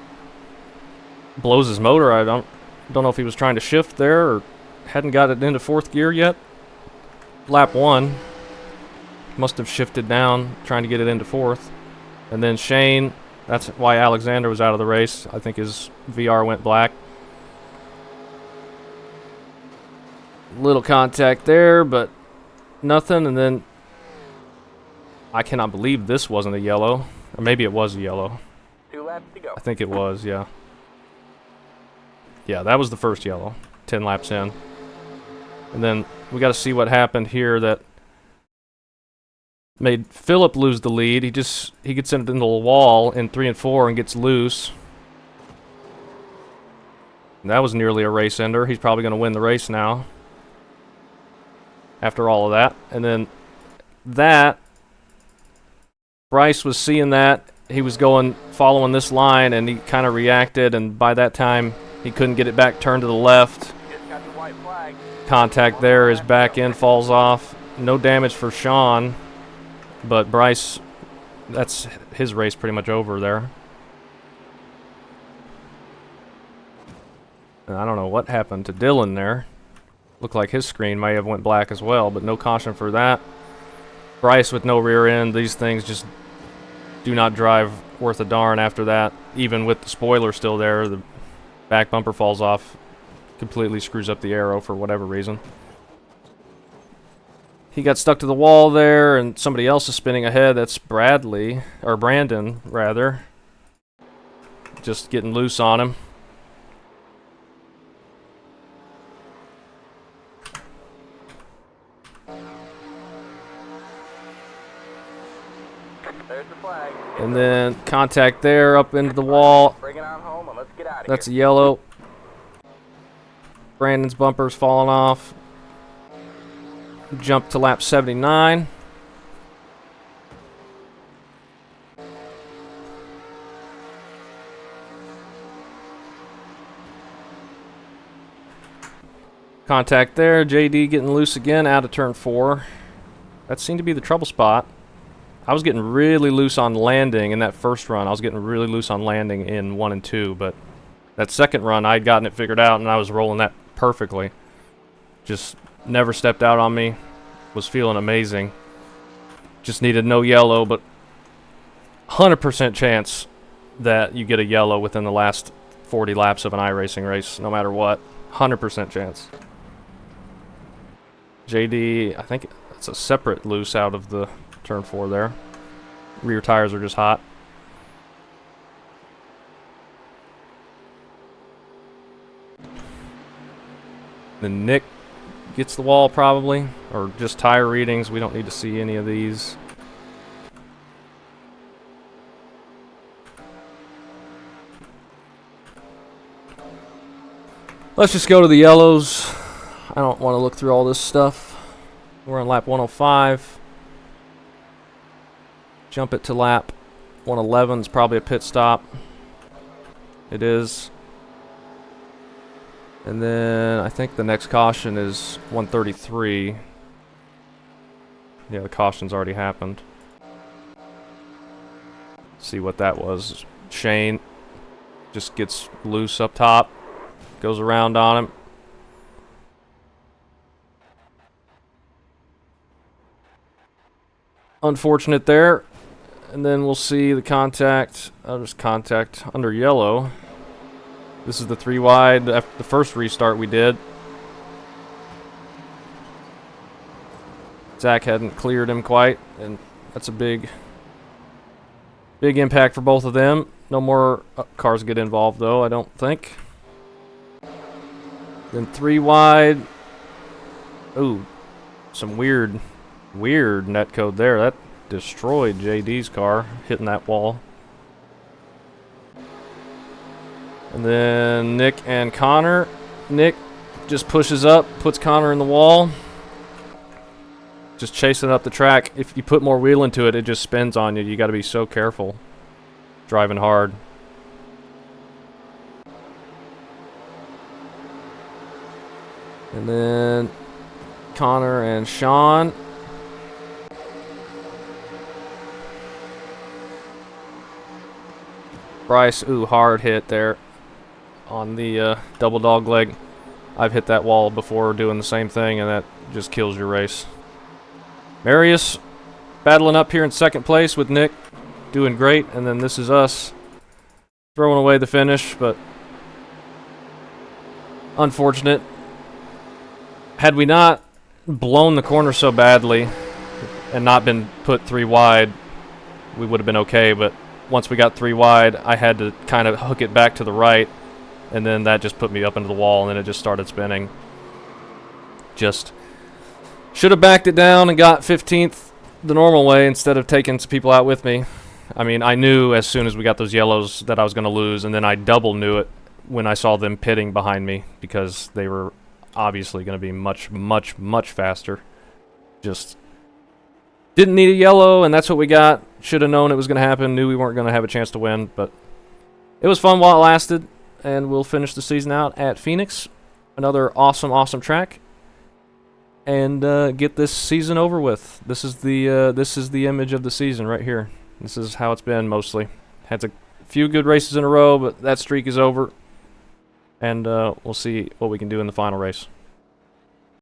blows his motor. I don't know if he was trying to shift there or hadn't got it into 4th gear yet. Lap 1. Must have shifted down, trying to get it into 4th. And then Shane, that's why Alexander was out of the race. I think his VR went black. Little contact there, but nothing. And then I cannot believe this wasn't a yellow. Or maybe it was a yellow. 2 laps to go. I think it was, yeah. Yeah, that was the first yellow. 10 laps in. And then we got to see what happened here that made Phillip lose the lead. He gets into the wall in 3 and 4 and gets loose. And that was nearly a race ender. He's probably going to win the race now. After all of that. And then that, Bryce was seeing that. He was following this line, and he kind of reacted, and by that time, he couldn't get it back turned to the left. Just got the white flag. Contact there, his back end falls off. No damage for Sean, but Bryce, that's his race pretty much over there. And I don't know what happened to Dylan there. Looked like his screen may have went black as well, but no caution for that. Bryce with no rear end, these things just do not drive worth a darn after that. Even with the spoiler still there, the back bumper falls off, completely screws up the aero for whatever reason. He got stuck to the wall there, and somebody else is spinning ahead. That's Bradley, or Brandon, rather. Just getting loose on him. There's the flag. And then contact there, up into the wall. Bring it on home and let's get out of That's a here. yellow. Brandon's bumper's falling off. Jump to lap 79. Contact there. JD getting loose again out of turn 4. That seemed to be the trouble spot. I was getting really loose on landing in that first run. I was getting really loose on landing in 1 and 2, but that second run, I'd gotten it figured out, and I was rolling that perfectly. Just never stepped out on me. Was feeling amazing. Just needed no yellow, but 100% chance that you get a yellow within the last 40 laps of an iRacing race, no matter what. 100% chance. JD, I think it's a separate loose out of the turn 4 there. Rear tires are just hot. Then Nick gets the wall probably, or just tire readings. We don't need to see any of these. Let's just go to the yellows. I don't want to look through all this stuff. We're on lap 105. Jump it to lap 111 is probably a pit stop. It is. And then I think the next caution is 133. Yeah, the caution's already happened. See what that was. Shane just gets loose up top. Goes around on him. Unfortunate there. And then we'll see the contact. I'll just contact under yellow. This is the 3 wide after the first restart we did. Zach hadn't cleared him quite, and that's a big impact for both of them. No more cars get involved though, I don't think. Then 3 wide. Ooh, some weird netcode there. That destroyed JD's car, hitting that wall. And then Nick and Connor. Nick just pushes up, puts Connor in the wall. Just chasing up the track. If you put more wheel into it, it just spins on you. You got to be so careful driving hard. And then Connor and Sean. Bryce, ooh, hard hit there on the double dog leg. I've hit that wall before doing the same thing, and that just kills your race. Marius battling up here in second place with Nick, doing great, and then this is us throwing away the finish, but unfortunate. Had we not blown the corner so badly and not been put 3 wide, we would have been okay, but once we got 3 wide, I had to kind of hook it back to the right, and then that just put me up into the wall, and then it just started spinning. Just should have backed it down and got 15th the normal way instead of taking some people out with me. I mean, I knew as soon as we got those yellows that I was going to lose, and then I double knew it when I saw them pitting behind me because they were obviously going to be much, much, much faster. Just didn't need a yellow, and that's what we got. Should have known it was going to happen. Knew we weren't going to have a chance to win, but it was fun while it lasted, and we'll finish the season out at Phoenix. Another awesome, awesome track, and get this season over with. This is the image of the season right here. This is how it's been mostly. Had a few good races in a row, but that streak is over, and we'll see what we can do in the final race.